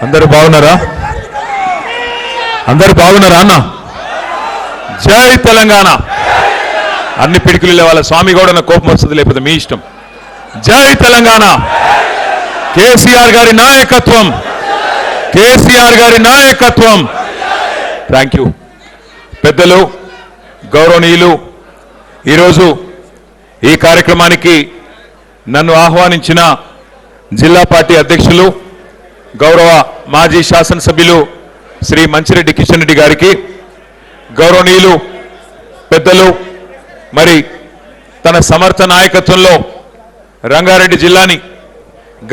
అందరూ బాగున్నారా? అందరూ బాగున్నారా అన్న? జై తెలంగాణ. అన్ని పిడికిలు లేవాల. స్వామి గౌడ కోపం వస్తుంది, లేకపోతే మీ ఇష్టం. జై తెలంగాణ. కేసీఆర్ గారి నాయకత్వం, కేసీఆర్ గారి నాయకత్వం. Thank you. పెద్దలు, గౌరవనీయులు, ఈరోజు ఈ కార్యక్రమానికి నన్ను ఆహ్వానించిన జిల్లా పార్టీ అధ్యక్షులు, గౌరవ మాజీ శాసనసభ్యులు శ్రీ మంచిరెడ్డి కిషన్ రెడ్డి గారికి, గౌరవనీయులు పెద్దలు, మరి తన సమర్థ నాయకత్వంలో రంగారెడ్డి జిల్లాని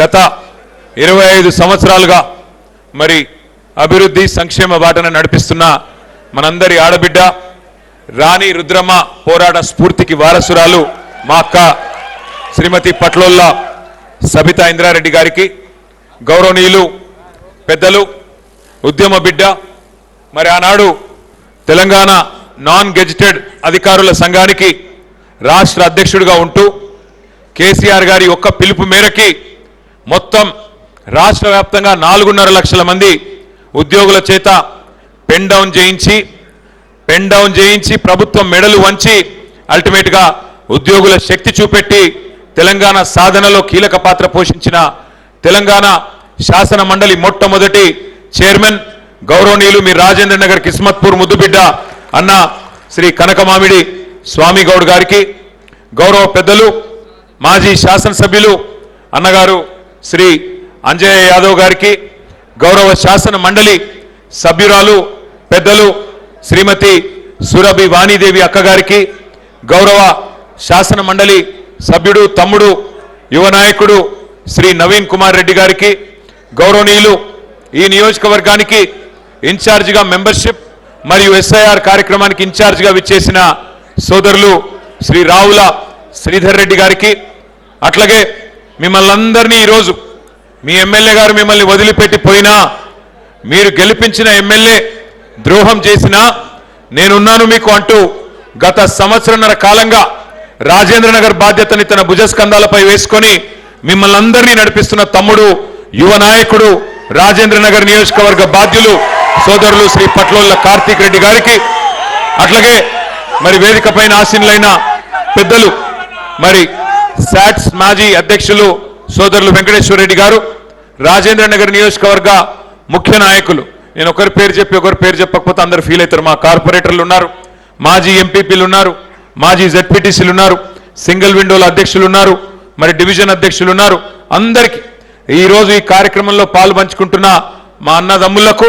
గత 25 సంవత్సరాలుగా మరి అభివృద్ధి సంక్షేమ బాటను నడిపిస్తున్న మనందరి ఆడబిడ్డ రాణి రుద్రమ్మ పోరాట స్ఫూర్తికి వారసురాలు మా అక్క శ్రీమతి పట్లోల్ల సబితా ఇంద్రారెడ్డి గారికి, గౌరవనీయులు పెద్దలు, ఉద్యమ బిడ్డ, మరి ఆనాడు తెలంగాణ నాన్ గెజిటెడ్ అధికారుల సంఘానికి రాష్ట్ర అధ్యక్షుడిగా ఉంటూ కేసీఆర్ గారి ఒక్క పిలుపు మేరకి మొత్తం రాష్ట్ర వ్యాప్తంగా 4.5 లక్షల మంది ఉద్యోగుల చేత పెన్ డౌన్ చేయించి ప్రభుత్వం మెడలు వంచి అల్టిమేట్గా ఉద్యోగుల శక్తి చూపెట్టి తెలంగాణ సాధనలో కీలక పాత్ర పోషించిన తెలంగాణ శాసన మండలి మొట్టమొదటి చైర్మన్ గౌరవనీయులు మీ రాజేంద్ర నగర్ కిస్మత్పూర్ ముద్దుబిడ్డ అన్న శ్రీ కనకమామిడి స్వామి గౌడ్ గారికి, గౌరవ పెద్దలు మాజీ శాసనసభ్యులు అన్నగారు శ్రీ అంజయ్య యాదవ్ గారికి, గౌరవ శాసన మండలి సభ్యురాలు పెద్దలు శ్రీమతి సురభి వాణీదేవి అక్క గారికి, గౌరవ శాసన మండలి సభ్యుడు తమ్ముడు యువ నాయకుడు శ్రీ నవీన్ కుమార్ రెడ్డి గారికి, గౌరవనీయులు ఈ నియోజకవర్గానికి ఇన్ఛార్జిగా మెంబర్షిప్ మరియు ఎస్ఐఆర్ కార్యక్రమానికి ఇన్ఛార్జిగా విచ్చేసిన సోదరులు శ్రీ రావుల శ్రీధర్ రెడ్డి గారికి, అట్లాగే మిమ్మల్ని అందరినీ ఈరోజు మీ ఎమ్మెల్యే గారు మిమ్మల్ని వదిలిపెట్టి పోయినా, మీరు గెలిపించిన ఎమ్మెల్యే ద్రోహం చేసినా నేనున్నాను మీకు అంటూ గత సంవత్సరన్నర కాలంగా రాజేంద్ర నగర్ బాధ్యతని తన భుజస్కంధాలపై వేసుకొని మిమ్మల్ని అందరినీ నడిపిస్తున్న తమ్ముడు యువ నాయకుడు రాజేంద్ర నగర్ నియోజకవర్గ బాధ్యులు సోదరులు శ్రీ పట్లోళ్ళ కార్తీక్ రెడ్డి గారికి, అట్లాగే మరి వేదిక పైన ఆసీనులైన పెద్దలు, మరి శాట్స్ మాజీ అధ్యక్షులు సోదరులు వెంకటేశ్వర రెడ్డి గారు, రాజేంద్ర నగర్ నియోజకవర్గ ముఖ్య నాయకులు. నేను ఒకరి పేరు చెప్పి ఒకరి పేరు చెప్పకపోతే అందరు ఫీల్ అవుతారు. మా కార్పొరేటర్లు ఉన్నారు, మాజీ ఎంపీపీలు ఉన్నారు, మాజీ జెడ్పీటీసీలు ఉన్నారు, సింగిల్ విండోల అధ్యక్షులు ఉన్నారు, మరి డివిజన్ అధ్యక్షులు ఉన్నారు. అందరికీ ఈరోజు ఈ కార్యక్రమంలో పాలు పంచుకుంటున్న మా అన్నదమ్ములకు,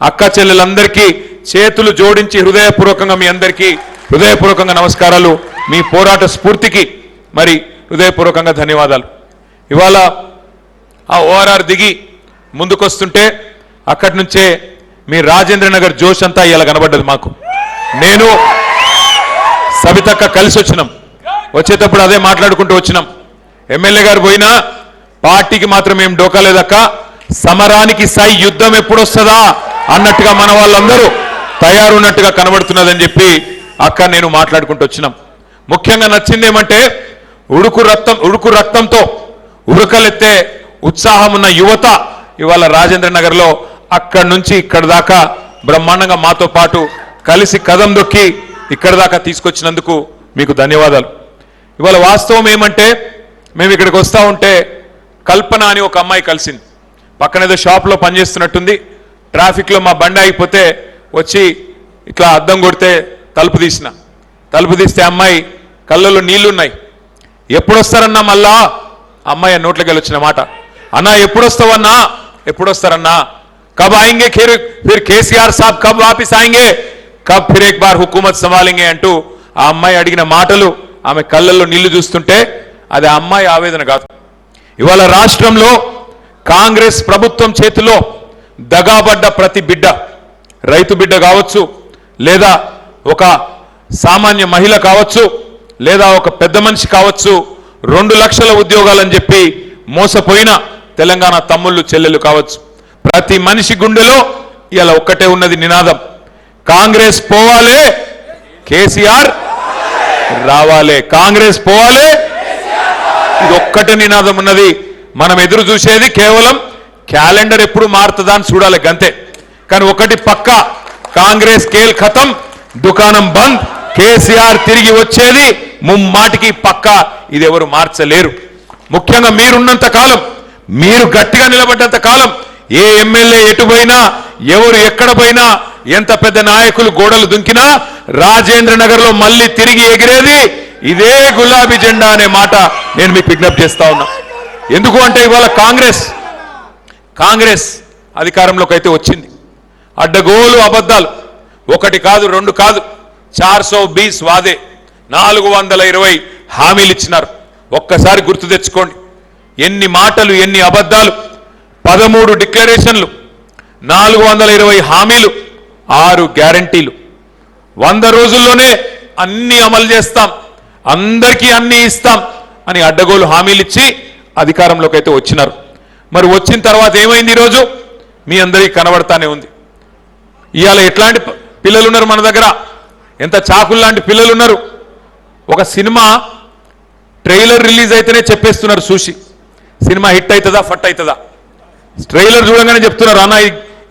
అక్క చెల్లెలందరికీ చేతులు జోడించి హృదయపూర్వకంగా మీ అందరికీ హృదయపూర్వకంగా నమస్కారాలు. మీ పోరాట స్ఫూర్తికి మరి హృదయపూర్వకంగా ధన్యవాదాలు. ఇవాళ ఆ ఓఆర్ఆర్ దిగి ముందుకొస్తుంటే అక్కడి నుంచే మీ రాజేంద్ర నగర్ జోష్ అంతా ఇలా కనబడ్డది మాకు. నేను సబితక్క కలిసి వచ్చినాం. వచ్చేటప్పుడు అదే మాట్లాడుకుంటూ వచ్చినాం. ఎమ్మెల్యే గారు పోయినా పార్టీకి మాత్రం ఏం డోకాలేదక్క, సమరానికి సై యుద్ధం ఎప్పుడొస్తుందా అన్నట్టుగా మన వాళ్ళందరూ తయారున్నట్టుగా కనబడుతున్నదని చెప్పి అక్క నేను మాట్లాడుకుంటూ వచ్చినాం. ముఖ్యంగా నచ్చింది ఏమంటే ఉడుకు రక్తంతో ఉరకలెత్తే ఉత్సాహం ఉన్న యువత ఇవాళ రాజేంద్ర నగర్లో అక్కడి నుంచి ఇక్కడ దాకా బ్రహ్మాండంగా మాతో పాటు కలిసి కదం దొక్కి ఇక్కడ దాకా తీసుకొచ్చినందుకు మీకు ధన్యవాదాలు. ఇవాళ వాస్తవం ఏమంటే మేము ఇక్కడికి వస్తూ ఉంటే కల్పన అని ఒక అమ్మాయి కలిసింది. పక్కనేదో షాప్లో పనిచేస్తున్నట్టుంది. ట్రాఫిక్లో మా బండి ఆగిపోతే వచ్చి ఇట్లా అద్దం కొడితే తలుపు తీస్తే అమ్మాయి కళ్ళల్లో నీళ్లున్నాయి. ఎప్పుడొస్తారన్నా మళ్ళా అమ్మాయి నోట్లోకి వచ్చిన మాట, అన్నా ఎప్పుడొస్తారన్నా కబ్ ఆయింగే ఫిర్ కేసీఆర్ సాబ్ కబ్ వాపిస్ ఆయింగే కబ్ ఫిర్ ఏక్ బార్ హుకూమత్ సంభాలింగే అంటూ ఆ అమ్మాయి అడిగిన మాటలు, ఆమె కళ్ళల్లో నీళ్లు చూస్తుంటే అది ఆ అమ్మాయి ఆవేదన కాదు. ఇవాళ రాష్ట్రంలో కాంగ్రెస్ ప్రభుత్వం చేతిలో దగాబడ్డ ప్రతి బిడ్డ, రైతు బిడ్డ కావచ్చు, లేదా ఒక సామాన్య మహిళ కావచ్చు, లేదా ఒక పెద్ద మనిషి కావచ్చు, 2 లక్షల ఉద్యోగాలని చెప్పి మోసపోయిన తెలంగాణ తమ్ముళ్ళు చెల్లెలు కావచ్చు, ప్రతి మనిషి గుండెలో ఇలా ఒక్కటే ఉన్నది నినాదం, కాంగ్రెస్ పోవాలే, కేసీఆర్ రావాలే. కాంగ్రెస్ పోవాలే, ఇది ఒక్కటే నినాదం ఉన్నది. మనం ఎదురు చూసేది కేవలం క్యాలెండర్ ఎప్పుడు మారుతుందా అని చూడాలి గంతే. కానీ ఒకటి పక్క, కాంగ్రెస్ కేల్ ఖతం, దుకాణం బంద్, కేసీఆర్ తిరిగి వచ్చేది ముమ్మాటికి పక్క. ఇది ఎవరు మార్చలేరు. ముఖ్యంగా మీరున్నంత కాలం, మీరు గట్టిగా నిలబడ్డంత కాలం ఏ ఎమ్మెల్యే ఎటు పోయినా, ఎవరు ఎక్కడ పోయినా, ఎంత పెద్ద నాయకులు గోడలు దుంకినా రాజేంద్ర నగర్ లో మళ్ళీ తిరిగి ఎగిరేది ఇదే గులాబీ జెండా అనే మాట నేను మీకు విజ్ఞప్తి చేస్తా ఉన్నా. ఎందుకు అంటే ఇవాళ కాంగ్రెస్ అధికారంలోకి అయితే వచ్చింది. అడ్డగోలు అబద్ధాలు, ఒకటి కాదు రెండు కాదు, 420 వాదే, 420 హామీలు ఇచ్చినారు. ఒక్కసారి గుర్తు తెచ్చుకోండి, ఎన్ని మాటలు, ఎన్ని అబద్ధాలు. 13 డిక్లరేషన్లు, 420 హామీలు, 6 గ్యారంటీలు. 100 రోజుల్లోనే అన్ని అమలు చేస్తాం, అందరికీ అన్ని ఇస్తాం అని అడ్డగోలు హామీలు ఇచ్చి అధికారంలోకి అయితే వచ్చినారు. మరి వచ్చిన తర్వాత ఏమైంది? ఈరోజు మీ అందరికీ కనబడతానే ఉంది. ఇవాళ ఎట్లాంటి పిల్లలు ఉన్నారు మన దగ్గర, ఎంత చాకులు లాంటి పిల్లలు ఉన్నారు. ఒక సినిమా ట్రైలర్ రిలీజ్ అయితేనే చెప్పేస్తున్నారు చూసి, సినిమా హిట్ అవుతుందా ఫట్ అవుతుందా. ట్రైలర్ చూడంగానే చెప్తున్నారు అన్న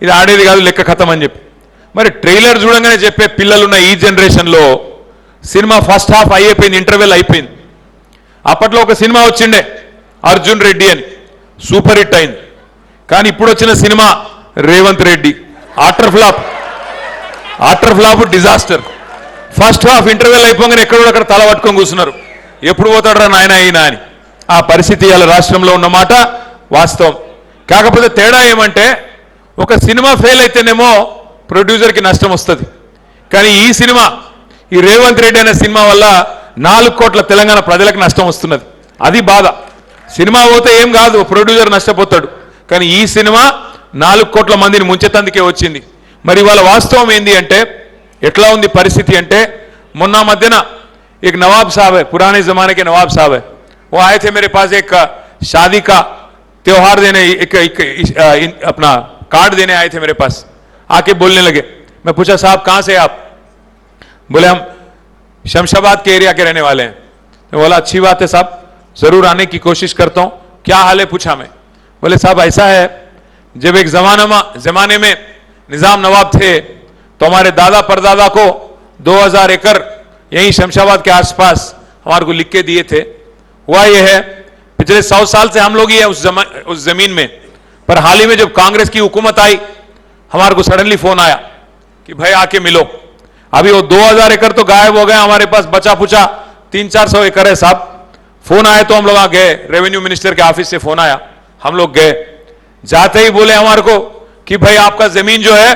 ఇది ఆడేది కాదు, లెక్క ఖతం అని చెప్పి. మరి ట్రైలర్ చూడంగానే చెప్పే పిల్లలున్న ఈ జనరేషన్లో సినిమా ఫస్ట్ హాఫ్ అయిపోయింది, ఇంటర్వెల్ అయిపోయింది. అప్పట్లో ఒక సినిమా వచ్చిండే అర్జున్ రెడ్డి అని, సూపర్ హిట్ అయింది. కానీ ఇప్పుడు వచ్చిన cinema Revanth Reddy, utter flop disaster. First half interval అయిపోగానే ఎక్కడో అక్కడ తల పట్టుకొని కూర్చున్నారు, ఎప్పుడు పోతాడరా నాయన అయినా అని. ఆ పరిస్థితి ఇవాళ రాష్ట్రంలో ఉన్నమాట వాస్తవం. కాకపోతే తేడా ఏమంటే, ఒక సినిమా ఫెయిల్ అయితేనేమో ప్రొడ్యూసర్కి నష్టం వస్తుంది. కానీ ఈ సినిమా, ఈ రేవంత్ రెడ్డి అనే సినిమా వల్ల 4 కోట్ల తెలంగాణ ప్రజలకు నష్టం వస్తున్నది. అది బాధ. సినిమా పోతే ఏం కాదు, ప్రొడ్యూసర్ నష్టపోతాడు. కానీ ఈ సినిమా 4 కోట్ల మందిని ముంచెతందుకే వచ్చింది. మరి వాళ్ళ వాస్తవం ఏంది అంటే, ఎట్లా ఉంది పరిస్థితి అంటే, మొన్న మధ్యన एक नवाब साहब है, पुराने जमाने के नवाब साहब है, वो आए थे मेरे पास एक शादी का त्योहार देने, अपना कार्ड देने आए थे मेरे पास. आके बोलने लगे, मैं पूछा साहब कहां से आप? बोले हम शमशाबाद के एरिया के रहने वाले हैं. तो बोला अच्छी बात है साहब, जरूर आने की कोशिश करता हूं. क्या हाल है पूछा मैं. बोले साहब ऐसा है, जब एक जमाने में निजाम नवाब थे तो हमारे दादा परदादा को 2000 एकड़ यही शमशाबाद के आसपास हमारे को लिख के दिए थे. हुआ यह है, पिछले 100 साल से हम लोग ही है उस जमीन में. पर हाल ही में जब कांग्रेस की हुकूमत आई, हमारे को सडनली फोन आया कि भाई आके मिलो. अभी वो 2000 एकड़ तो गायब हो गए, हमारे पास बचा पुचा 300-400 एकड़ है साहब. फोन आए तो हम लोग आ गए, रेवेन्यू मिनिस्टर के ऑफिस से फोन आया, हम लोग गए. जाते ही बोले हमारे को कि भाई आपका जमीन जो है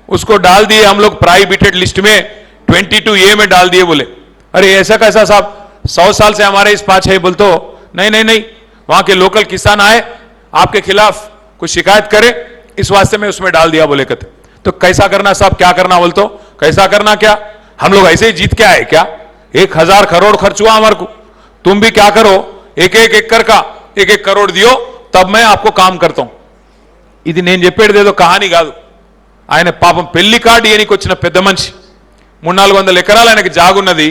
उसको डाल दिए हम लोग प्रोहिबिटेड लिस्ट में, 22A में डाल दिए. बोले अरे ऐसा कैसा साहब, 100 साल से हमारे इस पास है. बोलते नहीं, वहां के लोकल किसान आए, आपके खिलाफ कुछ शिकायत करे, इस वास्ते में उसमें डाल दिया. बोले कहते तो कैसा करना साहब, क्या करना? बोलते कैसा करना क्या, हम लोग ऐसे ही जीत के आए क्या? 1000 करोड़ खर्च हुआ हमारे को, तुम भी क्या करो, एक एकड़ का 1 करोड़ दियो, तब मैं आपको काम करता हूं. ఇది నేను చెప్పేదేదో కహాని కాదు. ఆయన పాపం పెళ్లి కార్డు ఇయనికి వచ్చిన పెద్ద మనిషి, 300-400 ఎకరాలు ఆయనకి జాగున్నది.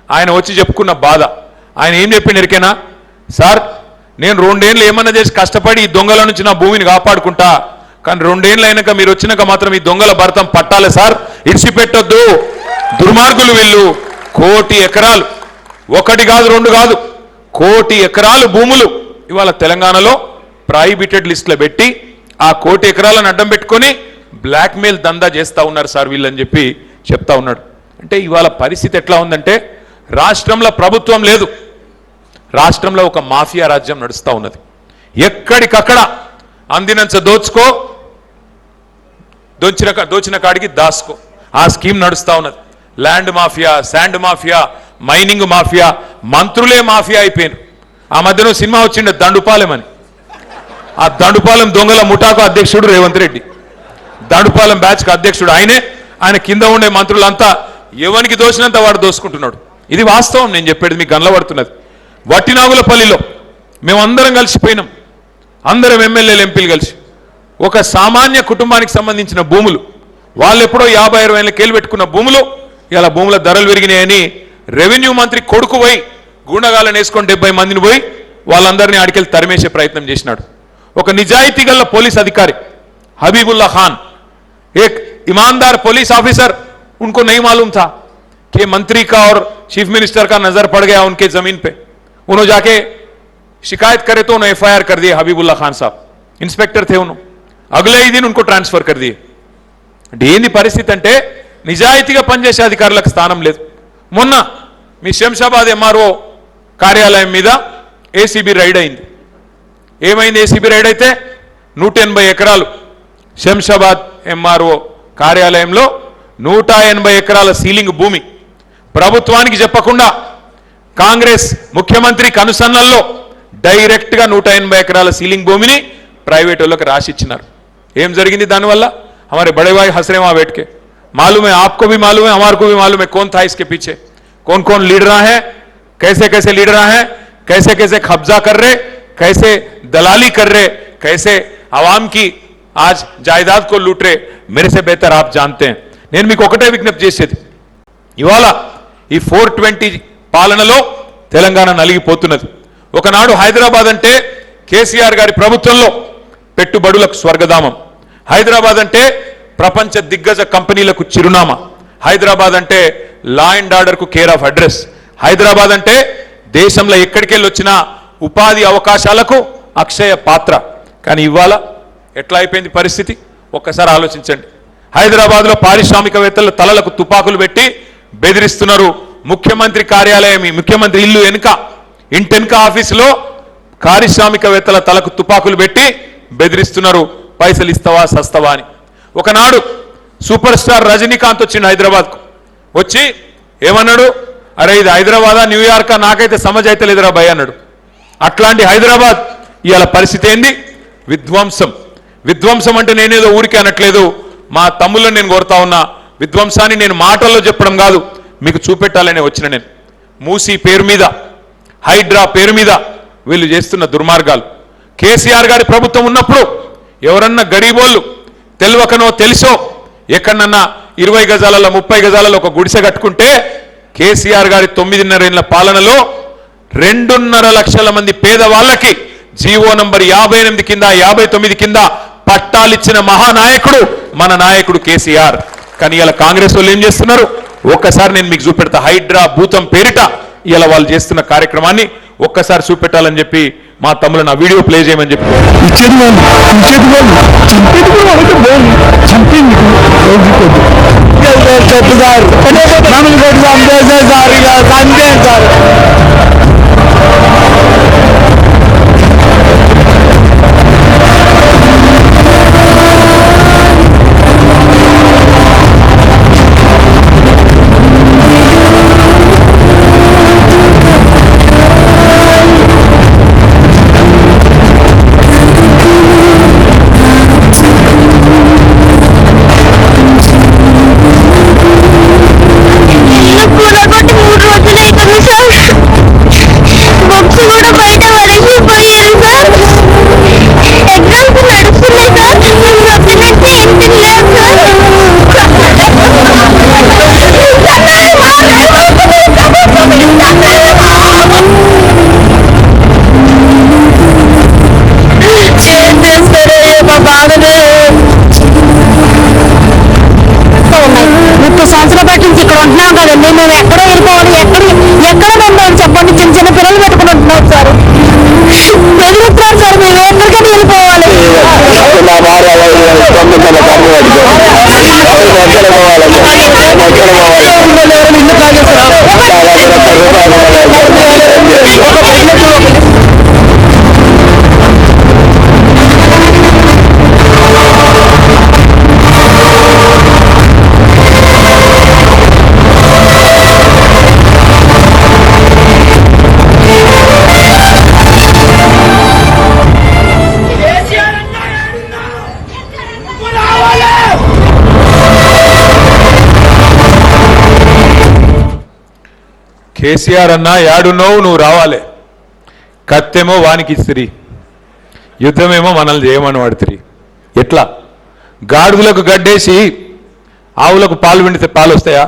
ఆయన వచ్చి చెప్పుకున్న బాధ. ఆయన ఏం చెప్పిండు ఎరికేనా? సార్ నేను 2 ఏళ్ళు ఏమన్నా చేసి కష్టపడి ఈ దొంగల నుంచి నా భూమిని కాపాడుకుంటా, కానీ 2 ఏళ్ళు అయినాక మీరు వచ్చినాక మాత్రం ఈ దొంగల భర్తం పట్టాలి సార్, ఇడిచిపెట్టొద్దు. దుర్మార్గులు వీళ్ళు. 1 కోటి ఎకరాలు, 1 కాదు 2 కాదు, 1 కోటి ఎకరాలు భూములు ఇవాళ తెలంగాణలో ప్రోహిబిటెడ్ లిస్టులో పెట్టి, ఆ 1 కోటి ఎకరాలను అడ్డం పెట్టుకొని బ్లాక్మెయిల్ దందా చేస్తా ఉన్నారు సార్ వీళ్ళని చెప్పి చెప్తా ఉన్నాడు. అంటే ఇవాళ పరిస్థితి ఎట్లా ఉందంటే, రాష్ట్రంలో ప్రభుత్వం లేదు, రాష్ట్రంలో ఒక మాఫియా రాజ్యం నడుస్తూ ఉన్నది. ఎక్కడికక్కడ అందినంత దోచుకో, దోచిన కాడికి దాసుకో, ఆ స్కీమ్ నడుస్తూ ఉన్నది. Land mafia, sand mafia, mining mafia, మంత్రులే మాఫియా అయిపోయారు. ఆ మధ్యలో సినిమా వచ్చిండే దండుపాలెం అని. ఆ దండుపాలెం దొంగల ముఠాకు అధ్యక్షుడు రేవంత్ రెడ్డి, దండుపాలెం బ్యాచ్కి అధ్యక్షుడు ఆయనే. ఆయన కింద ఉండే మంత్రులంతా ఎవరికి దోచినంత వాడు దోసుకుంటున్నాడు. ఇది వాస్తవం, నేను చెప్పేది మీకు గనలబడుతున్నది. వట్టినాగులపల్లిలో మేమందరం కలిసిపోయినాం, అందరం ఎమ్మెల్యేలు ఎంపీలు కలిసి. ఒక సామాన్య కుటుంబానికి సంబంధించిన భూములు, వాళ్ళు ఎప్పుడో 50-60 ఏళ్ళ పెట్టుకున్న భూములు, ఇలా భూముల ధరలు పెరిగినాయని రెవెన్యూ మంత్రి కొడుకు పోయి గూండగాళ్ళని వేసుకొని 70 మందిని పోయి వాళ్ళందరినీ ఆడికెళ్ళి తరిమేసే ప్రయత్నం చేసినాడు. ఒక నిజాయితీ గల పోలీస్ अधिकारी हबीबुल्ला खान, एक ईमानदार पुलिस ऑफिसर, उनको नहीं मालूम था कि मंत्री का और चीफ मिनिस्टर का नजर पड़ गया उनके जमीन पे। उन्होंने जाके शिकायत करे तो उन्होंने एफआईआर कर दिए। हबीबुल्ला खान साहब इंस्पेक्टर थे, उन्होंने अगले ही दिन उनको ट्रांसफर कर दिए। ఏంది పరిస్థితి అంటే నిజాయితీగా పనిచేసే అధికారులకు స్థానం లేదు। మొన్న మీ శంషాబాద్ ఎంఆర్ఓ కార్యాలయం మీద ఏసీబీ రైడ్ అయింది। ఏమైంది? ఏసీబీ రైడ్ అయితే 180 ఎకరాలు శంషాబాద్ ఎంఆర్ఓ కార్యాలయంలో 180 ఎకరాల సీలింగ్ భూమి ప్రభుత్వానికి చెప్పకుండా కాంగ్రెస్ ముఖ్యమంత్రి కనుసన్నల్లో డైరెక్ట్ గా 180 ఎకరాల సీలింగ్ భూమిని ప్రైవేట్ వాళ్ళకి రాసి ఇచ్చినారు। ఏం జరిగింది దానివల్ల? हमारे बड़े भाई हंस रहे वहां बैठ के। मालूम है, आपको भी मालूम है, हमारे को भी मालूम है कौन था इसके पीछे, कौन कौन लीडर है, कैसे कैसे लीडर हैं, कैसे कैसे कब्जा कर रहे, कैसे दलाली कर रहे, कैसे आवाम की आज जायदाद को लूट रहे। मेरे से बेहतर आप जानते हैं। నేను మీకు ఒకటే విజ్ఞప్తి చేసేది, ఇవాళ ఈ 420 పాలనలో తెలంగాణ నలిగిపోతున్నది। ఒకనాడు హైదరాబాద్ అంటే కేసీఆర్ గారి ప్రభుత్వంలో పెట్టుబడులకు స్వర్గధామం, హైదరాబాద్ అంటే ప్రపంచ దిగ్గజ కంపెనీలకు చిరునామా, హైదరాబాద్ అంటే లా అండ్ ఆర్డర్ కు కేర్ ఆఫ్ అడ్రస్, హైదరాబాద్ అంటే దేశంలో ఎక్కడికెళ్ళి వచ్చినా ఉపాధి అవకాశాలకు అక్షయ పాత్ర। కానీ ఇవాళ ఎట్లా అయిపోయింది పరిస్థితి ఒక్కసారి ఆలోచించండి। హైదరాబాద్ లో పారిశ్రామికవేత్తల తలలకు తుపాకులు పెట్టి బెదిరిస్తున్నారు। ముఖ్యమంత్రి కార్యాలయం, ముఖ్యమంత్రి ఇల్లు వెనుక, ఇంటెనుక ఆఫీసులో పారిశ్రామికవేత్తల తలకు తుపాకులు పెట్టి బెదిరిస్తున్నారు, పైసలు ఇస్తావా సస్తవా అని। ఒకనాడు సూపర్ స్టార్ రజనీకాంత్ వచ్చిండు హైదరాబాద్కు, వచ్చి ఏమన్నాడు? అరే ఇది హైదరాబాదా న్యూయార్కా, నాకైతే సమజ్ అయితే లేదురా భయ్ అన్నాడు। అట్లాంటి హైదరాబాద్ ఇవాళ పరిస్థితి ఏంది? విధ్వంసం। విధ్వంసం అంటే నేనేదో ఊరికే అనట్లేదు, మా తమ్ముళ్ళని నేను కోరుతా ఉన్నా, విధ్వంసాన్ని నేను మాటల్లో చెప్పడం కాదు, మీకు చూపెట్టాలనే వచ్చిన నేను। మూసీ పేరు మీద, హైడ్రా పేరు మీద వీళ్ళు చేస్తున్న దుర్మార్గాలు। కేసీఆర్ గారి ప్రభుత్వం ఉన్నప్పుడు ఎవరన్నా గరీబోళ్ళు తెలియకనో తెలుసో ఎక్కడన్నా 20 గజాలలో 30 గజాలలో ఒక గుడిసె కట్టుకుంటే కేసీఆర్ గారి 9.5 ఏళ్ల పాలనలో 2.5 లక్షల మంది పేదవాళ్ళకి జీవో నంబర్ 58 కింద 59 కింద పట్టాలిచ్చిన మహానాయకుడు మన నాయకుడు కేసీఆర్। కానీ ఇలా కాంగ్రెస్ వాళ్ళు ఏం చేస్తున్నారు ఒక్కసారి నేను మీకు చూపెడతా। హైడ్రా భూతం పేరిట ఇలా వాళ్ళు చేస్తున్న కార్యక్రమాన్ని ఒక్కసారి చూపెట్టాలని చెప్పి మా తమ్ములను ఆ వీడియో ప్లే చేయమని చెప్పి కేసీఆర్ అన్నా యాడున్నావు నువ్వు రావాలి, కత్తేమో వానికి ఇస్త్రీ, యుద్ధమేమో మనల్ని చేయమని వాడుతుంది। ఎట్లా గాడిదలకు గడ్డేసి ఆవులకు పాలు పిండితే పాలు వస్తాయా?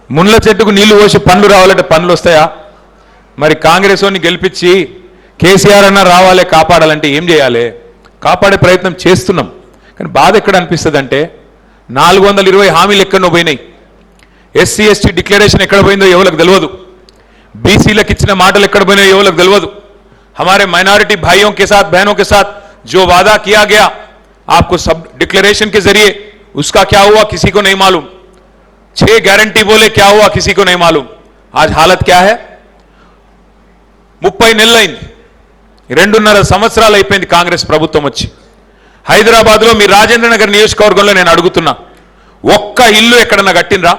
ముళ్ళ చెట్టుకు నీళ్లు పోసి పండ్లు రావాలంటే పండ్లు వస్తాయా? మరి కాంగ్రెస్ వాడిని గెలిపించి కేసీఆర్ అన్న రావాలే కాపాడాలంటే ఏం చేయాలి? కాపాడే ప్రయత్నం చేస్తున్నాం. కానీ బాధ ఎక్కడ అనిపిస్తుంది అంటే 420 హామీలు ఎక్కడో పోయినాయి. ఎస్సీ ఎస్టీ డిక్లరేషన్ ఎక్కడ పోయిందో ఎవరికి తెలియదు. బీసీలకు ఇచ్చిన మాటలు ఎక్కడ పోయినాయో ఎవరికి తెలియదు. हमारे माइनॉरिटी भाइयों के साथ बहनों के साथ जो वादा किया गया आपको सब डिक्लेरेशन के जरिए उसका क्या हुआ किसी को नहीं मालूम. 6 गारंटी बोले क्या हुआ किसी को नहीं मालूम. आज हालत क्या है? 30 నెలలైంది. 2.5 సంవత్సరాలు అయిపోయింది కాంగ్రెస్ ప్రభుత్వం వచ్చి. హైదరాబాద్లో మీ రాజేంద్ర నగర్ నియోజకవర్గంలో నేను అడుగుతున్నా, ఒక్క ఇల్లు ఎక్కడన్నా కట్టినరా?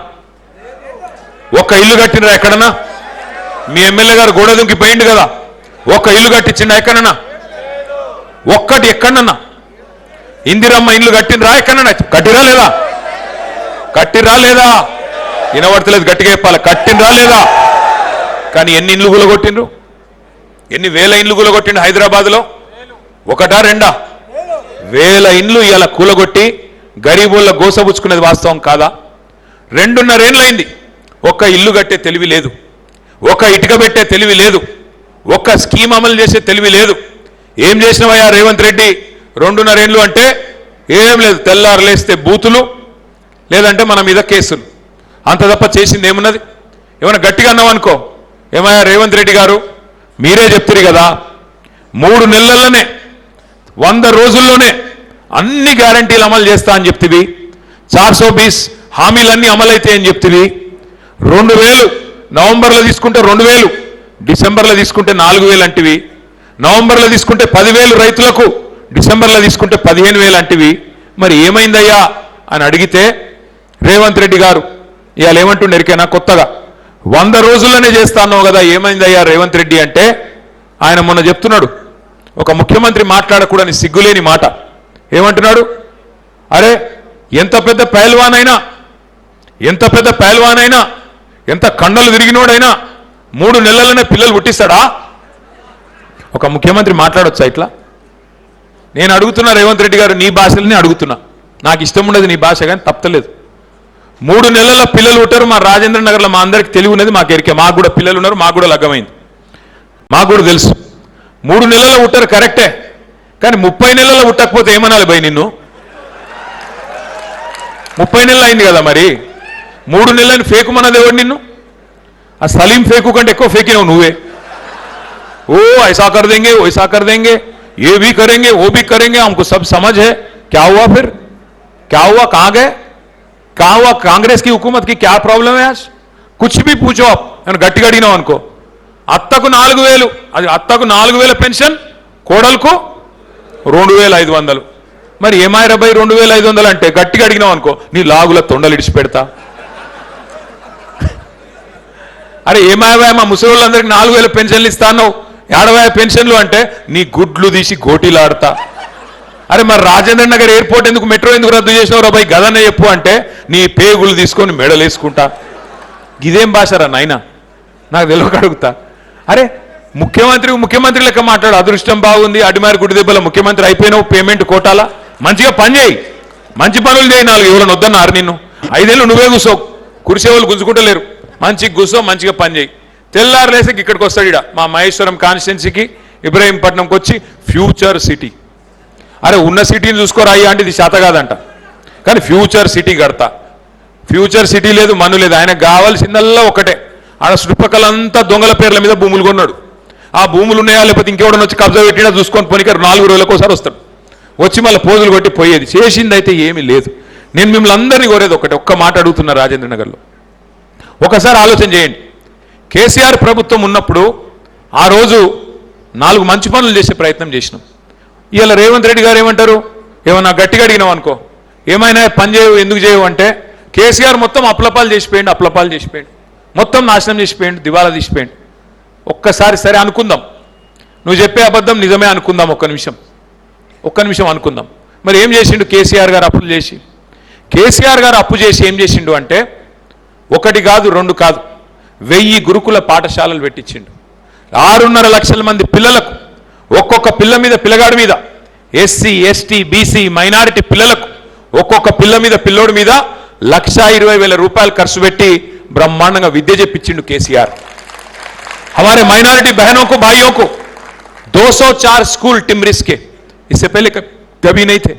ఒక్క ఇల్లు కట్టినరా ఎక్కడన్నా? మీ ఎమ్మెల్యే గారు గోడ దుంకి పోయిండు కదా, ఒక్క ఇల్లు కట్టించిండా ఎక్కడన్నా? ఒక్కటి ఎక్కడన్నా? ఇందిరమ్మ ఇల్లు కట్టినరా ఎక్కడన్నా? కట్టిరా లేదా? కట్టిరా లేదా? వినబడతలేదు, గట్టిగా చెప్పాలి. కట్టినరా లేదా? కానీ ఎన్ని ఇండ్లు కూలగొట్టిండ్రు? ఎన్ని వేల ఇండ్లు కూలగొట్టిండు హైదరాబాద్లో? ఒకటా రెండా? వేల ఇండ్లు ఇలా కూలగొట్టి గరీబుల గోసబుచ్చుకునేది వాస్తవం కాదా? 2.5 ఏళ్ళైంది. ఒక్క ఇల్లు కట్టే తెలివి లేదు, ఒక్క ఇటుక పెట్టే తెలివి లేదు, ఒక్క స్కీమ్ అమలు చేసే తెలివి లేదు. ఏం చేసినవయ్యా రేవంత్ రెడ్డి 2.5 ఏళ్ళు అంటే? ఏం లేదు, తెల్లారు లేస్తే బూతులు, లేదంటే మన మీద కేసులు, అంత తప్ప చేసింది ఏమున్నది? ఏమైనా గట్టిగా అన్నావనుకో, ఏమయ్యా రేవంత్ రెడ్డి గారు మీరే చెప్తారు కదా 3 నెలల్లోనే 100 రోజుల్లోనే అన్ని గ్యారంటీలు అమలు చేస్తా అని చెప్తివి. 420 హామీలన్నీ అమలైతే అని చెప్తివి. 2000 నవంబర్లో తీసుకుంటే 2000, డిసెంబర్లో తీసుకుంటే 4000 అంటివి. నవంబర్లో తీసుకుంటే 10,000 రైతులకు, డిసెంబర్లో తీసుకుంటే 15,000 అంటివి. మరి ఏమైందయ్యా అని అడిగితే రేవంత్ రెడ్డి గారు ఇవాళ ఏమంటుండే ఎరికేనా? కొత్తగా 100 రోజుల్లోనే చేస్తాను కదా, ఏమైందయ్యా రేవంత్ రెడ్డి అంటే ఆయన మొన్న చెప్తున్నాడు, ఒక ముఖ్యమంత్రి మాట్లాడకూడని సిగ్గులేని మాట. ఏమంటున్నాడు? అరే ఎంత పెద్ద పైల్వానైనా, ఎంత కండలు తిరిగినోడైనా 3 నెలలనే పిల్లలు పుట్టిస్తాడా? ఒక ముఖ్యమంత్రి మాట్లాడొచ్చా ఇట్లా? నేను అడుగుతున్నా రేవంత్ రెడ్డి గారు, నీ భాషలనే అడుగుతున్నా. నాకు ఇష్టం ఉండదు నీ భాష, కానీ తప్పలేదు. 3 నెలల పిల్లలు ఉంటారు మా రాజేంద్ర నగర్లో. మా అందరికి తెలివి ఉన్నది, మాకు ఎరికే. మాకు కూడా పిల్లలు ఉన్నారు, మాకు కూడా లగ్గమైంది, మాకు కూడా తెలుసు. 3 నెలల్లో ఉంటారు కరెక్టే, కానీ 30 నెలల్లో పుట్టకపోతే ఏమనాలి భయ్ నిన్ను? 30 నెలలు అయింది కదా, మరి 3 నెలలని ఫేకు మనది ఎవడు నిన్ను? ఆ సలీం ఫేకు కంటే ఎక్కువ ఫేకినావు నువ్వే. ఓ ఐసా కర్ దేంగే, వైసా కర్ దేంగే, ये भी करेंगे वो भी करेंगे, हमको सब समझ है. क्या हुआ फिर? क्या हुआ? कहां गए? कहां हुआ? कांग्रेस की हुकूमत की क्या प्रॉब्लम है आज? कुछ भी पूछो आप. గట్టిగా అడిగినావు అనుకో, అత్తకు 4000, అది అత్తకు 4000 పెన్షన్, కోడలకు 2500. మరి ఏమాయరా భయ్ 2500 అంటే? గట్టిగా అడిగినావు అనుకో, నీ లాగుల తొండలు ఇడిచి పెడతా. అరే ఏమాయా మా ముసలోళ్ళందరికీ 4000 పెన్షన్లు ఇస్తాను, 50 పెన్షన్లు అంటే నీ గుడ్లు తీసి గోటీలాడతా. అరే మరి రాజేంద్ర నగర్ ఎయిర్పోర్ట్ ఎందుకు, మెట్రో ఎందుకు రద్దు చేసినావు రా భయ్, గదన్న చెప్పు అంటే నీ పేగులు తీసుకొని మెడలేసుకుంటా. ఇదేం భాషరా నాయన? నాకు తెలియక అడుగుతా. అరే ముఖ్యమంత్రి లెక్క మాట్లాడు. అదృష్టం బాగుంది, అడిమారి గుడి దెబ్బల ముఖ్యమంత్రి అయిపోయినావు, పేమెంట్ కోటాలా. మంచిగా పని చేయి, మంచి పనులు చేయి. 4 ఎవరైనా వద్దన్నారు నిన్ను? 5 ఏళ్ళు నువ్వే కూర్చో, కురిసేవాళ్ళు గుంజుకుంటలేరు. మంచిగా కూర్చో, మంచిగా పని చేయి. తెల్లారు లేసకి ఇక్కడికి వస్తాడు ఇడ మా మహేశ్వరం కాన్స్టిట్యున్సీకి, ఇబ్రహీంపట్నంకి వచ్చి ఫ్యూచర్ సిటీ. అరే ఉన్న సిటీని చూసుకోరాయ్యా అంటే ఇది శాత కాదంట, కానీ ఫ్యూచర్ సిటీ కడతా. ఫ్యూచర్ సిటీ లేదు, మన్ను లేదు. ఆయనకు కావాల్సిందల్లా ఒకటే, ఆడ చుట్టుపక్కలంతా దొంగల పేర్ల మీద భూములు కొన్నాడు. ఆ భూములు ఉన్నాయా లేకపోతే ఇంకెవడని వచ్చి కబ్జా పెట్టినా చూసుకొని పోనీకారు 4 రోజులకు ఒకసారి వస్తాడు, వచ్చి మళ్ళీ పోజులు కొట్టి పోయేది. చేసింది అయితే ఏమీ లేదు. నేను మిమ్మల్ని అందరినీ కోరేది ఒకటే, ఒక్క మాట అడుగుతున్నా రాజేంద్ర నగర్లో. ఒకసారి ఆలోచన చేయండి. కేసీఆర్ ప్రభుత్వం ఉన్నప్పుడు ఆ రోజు 4 మంచి పనులు చేసే ప్రయత్నం చేసినాం. ఇవాళ రేవంత్ రెడ్డి గారు ఏమంటారు? ఏమన్నా గట్టిగా అడిగినావు అనుకో, ఏమైనా పని చేయవు, ఎందుకు చేయవు అంటే కేసీఆర్ మొత్తం అప్లపాలు చేసిపోయిండు, మొత్తం నాశనం చేసిపోయిండు, దివాలా తీసిపోయిండు. ఒక్కసారి సరే అనుకుందాం, నువ్వు చెప్పే అబద్ధం నిజమే అనుకుందాం, ఒక్క నిమిషం అనుకుందాం. మరి ఏం చేసిండు కేసీఆర్ గారు? అప్పులు చేసి, కేసీఆర్ గారు అప్పు చేసి ఏం చేసిండు అంటే 1 కాదు 2 కాదు 1000 గురుకుల పాఠశాలలు పెట్టించిండు. 6.5 లక్షల మంది పిల్లలకు, ఒక్కొక్క పిల్ల మీద పిల్లగాడి మీద, ఎస్సీ ఎస్టీ బీసీ మైనారిటీ పిల్లలకు ఒక్కొక్క పిల్ల మీద పిల్లోడి మీద 1,20,000 రూపాయలు ఖర్చు పెట్టి బ్రహ్మాండంగా విద్య చెప్పించిండు కేసీఆర్. हमारे माइनॉरिटी बहनों को भाइयों को 204 स्कूल टिमरिस के, इससे पहले कभी नहीं थे।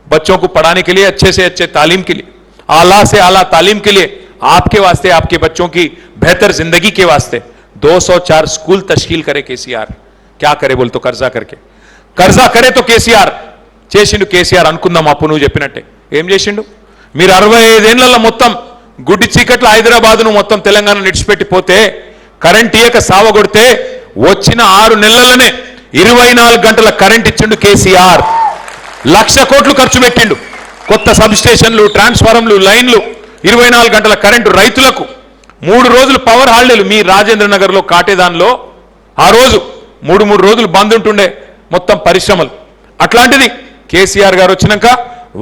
बच्चों को पढ़ाने के लिए, अच्छे से अच्छे तालीम के लिए, आला से आला तालीम के लिए, आपके वास्ते, आपके बच्चों की बेहतर जिंदगी के वास्ते 204 स्कूल तश्कील करे केसीआर। क्या करे बोल तो कर्जा करके, कर्जा करे तो కేసీఆర్ చేసిండు। కేసీఆర్ అనుకుందాం అప్పు నువ్వు చెప్పినట్టే ఏం చేసిండు? మీరు 65 ఏళ్లలో మొత్తం గుడ్డి చీకట్ల హైదరాబాద్ను మొత్తం తెలంగాణ నిడిచిపెట్టిపోతే, కరెంట్ ఇయ్యక సావగొడితే వచ్చిన 6 నెలలనే 24 గంటల కరెంట్ ఇచ్చిండు కేసీఆర్। 1,00,000 కోట్లు ఖర్చు పెట్టిండు। కొత్త సబ్ స్టేషన్లు, ట్రాన్స్ఫార్మర్లు, లైన్లు, 24 గంటల కరెంటు రైతులకు। 3 రోజులు పవర్ హాలిడేలు మీ రాజేంద్ర నగర్లో కాటేదాన్లో ఆ రోజు 3 రోజులు బంద్ ఉంటుండే మొత్తం పరిశ్రమలు। అట్లాంటిది కేసీఆర్ గారు వచ్చినాక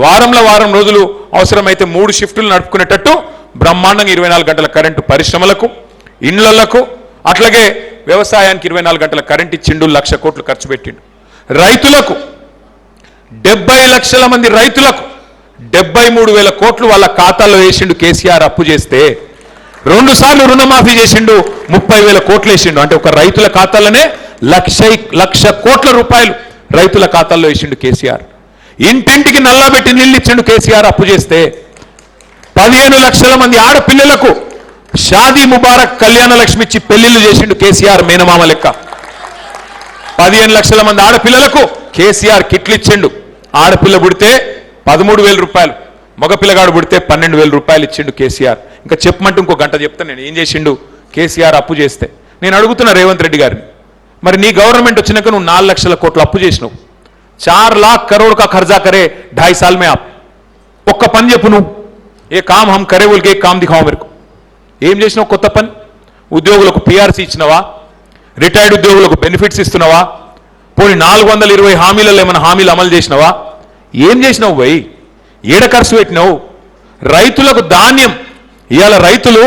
వారంలో వారం రోజులు అవసరమైతే 3 షిఫ్టులు నడుపుకునేటట్టు బ్రహ్మాండంగా 24 గంటల కరెంటు పరిశ్రమలకు, ఇండ్లకు, అట్లాగే వ్యవసాయానికి 24 గంటల కరెంట్ ఇచ్చిండు। 1,00,000 కోట్లు ఖర్చు పెట్టిండు। రైతులకు 70 లక్షల మంది రైతులకు 73,000 కోట్లు వాళ్ళ ఖాతాల్లో వేసిండు కేసీఆర్। అప్పు చేస్తే 2 సార్లు రుణమాఫీ చేసిండు, 30,000 కోట్లు వేసిండు। అంటే ఒక రైతుల ఖాతాలోనే 1,00,000 కోట్ల రూపాయలు రైతుల ఖాతాల్లో వేసిండు కేసీఆర్। ఇంటింటికి నల్లబెట్టి నీళ్ళు ఇచ్చిండు కేసీఆర్ అప్పు చేస్తే। 15 లక్షల మంది ఆడపిల్లలకు షాదీ ముబారక్ కళ్యాణ లక్ష్మి ఇచ్చి పెళ్లిళ్ళు చేసిండు కేసీఆర్ మేనమామ లెక్క। 15 లక్షల మంది ఆడపిల్లలకు కేసీఆర్ కిట్లు ఇచ్చిండు। ఆడపిల్ల పుడితే 13,000 రూపాయలు, మగపిల్లగాడు పుడితే 12,000 రూపాయలు ఇచ్చిండు కేసీఆర్। ఇంకా చెప్పమంటే ఇంకో గంట చెప్తాను నేను ఏం చేసిండు కేసీఆర్ అప్పు చేస్తే। నేను అడుగుతున్నా రేవంత్ రెడ్డి గారిని, మరి నీ గవర్నమెంట్ వచ్చినాక నువ్వు 4 లక్షల కోట్ల అప్పు చేసినావు। 4 लाख करोड़ का खर्चा करे 2.5 साल में आप। ఒక్క పని చెప్పు నువ్వు, ఏ కామ్ హమ్ కరే బోల్ కే కామ్ దిఖాओ मेरे को। ఏం చేసినావు కొత్త పని? ఉద్యోగులకు పీఆర్సీ ఇచ్చినావా? రిటైర్డ్ ఉద్యోగులకు బెనిఫిట్స్ ఇస్తున్నావా? పోనీ 420 హామీలలో ఏమైనా హామీలు అమలు చేసినావా? ఏం చేసినావు భయ్? ఏడ ఖర్చు పెట్టినావు? రైతులకు ధాన్యం ఇవాళ రైతులు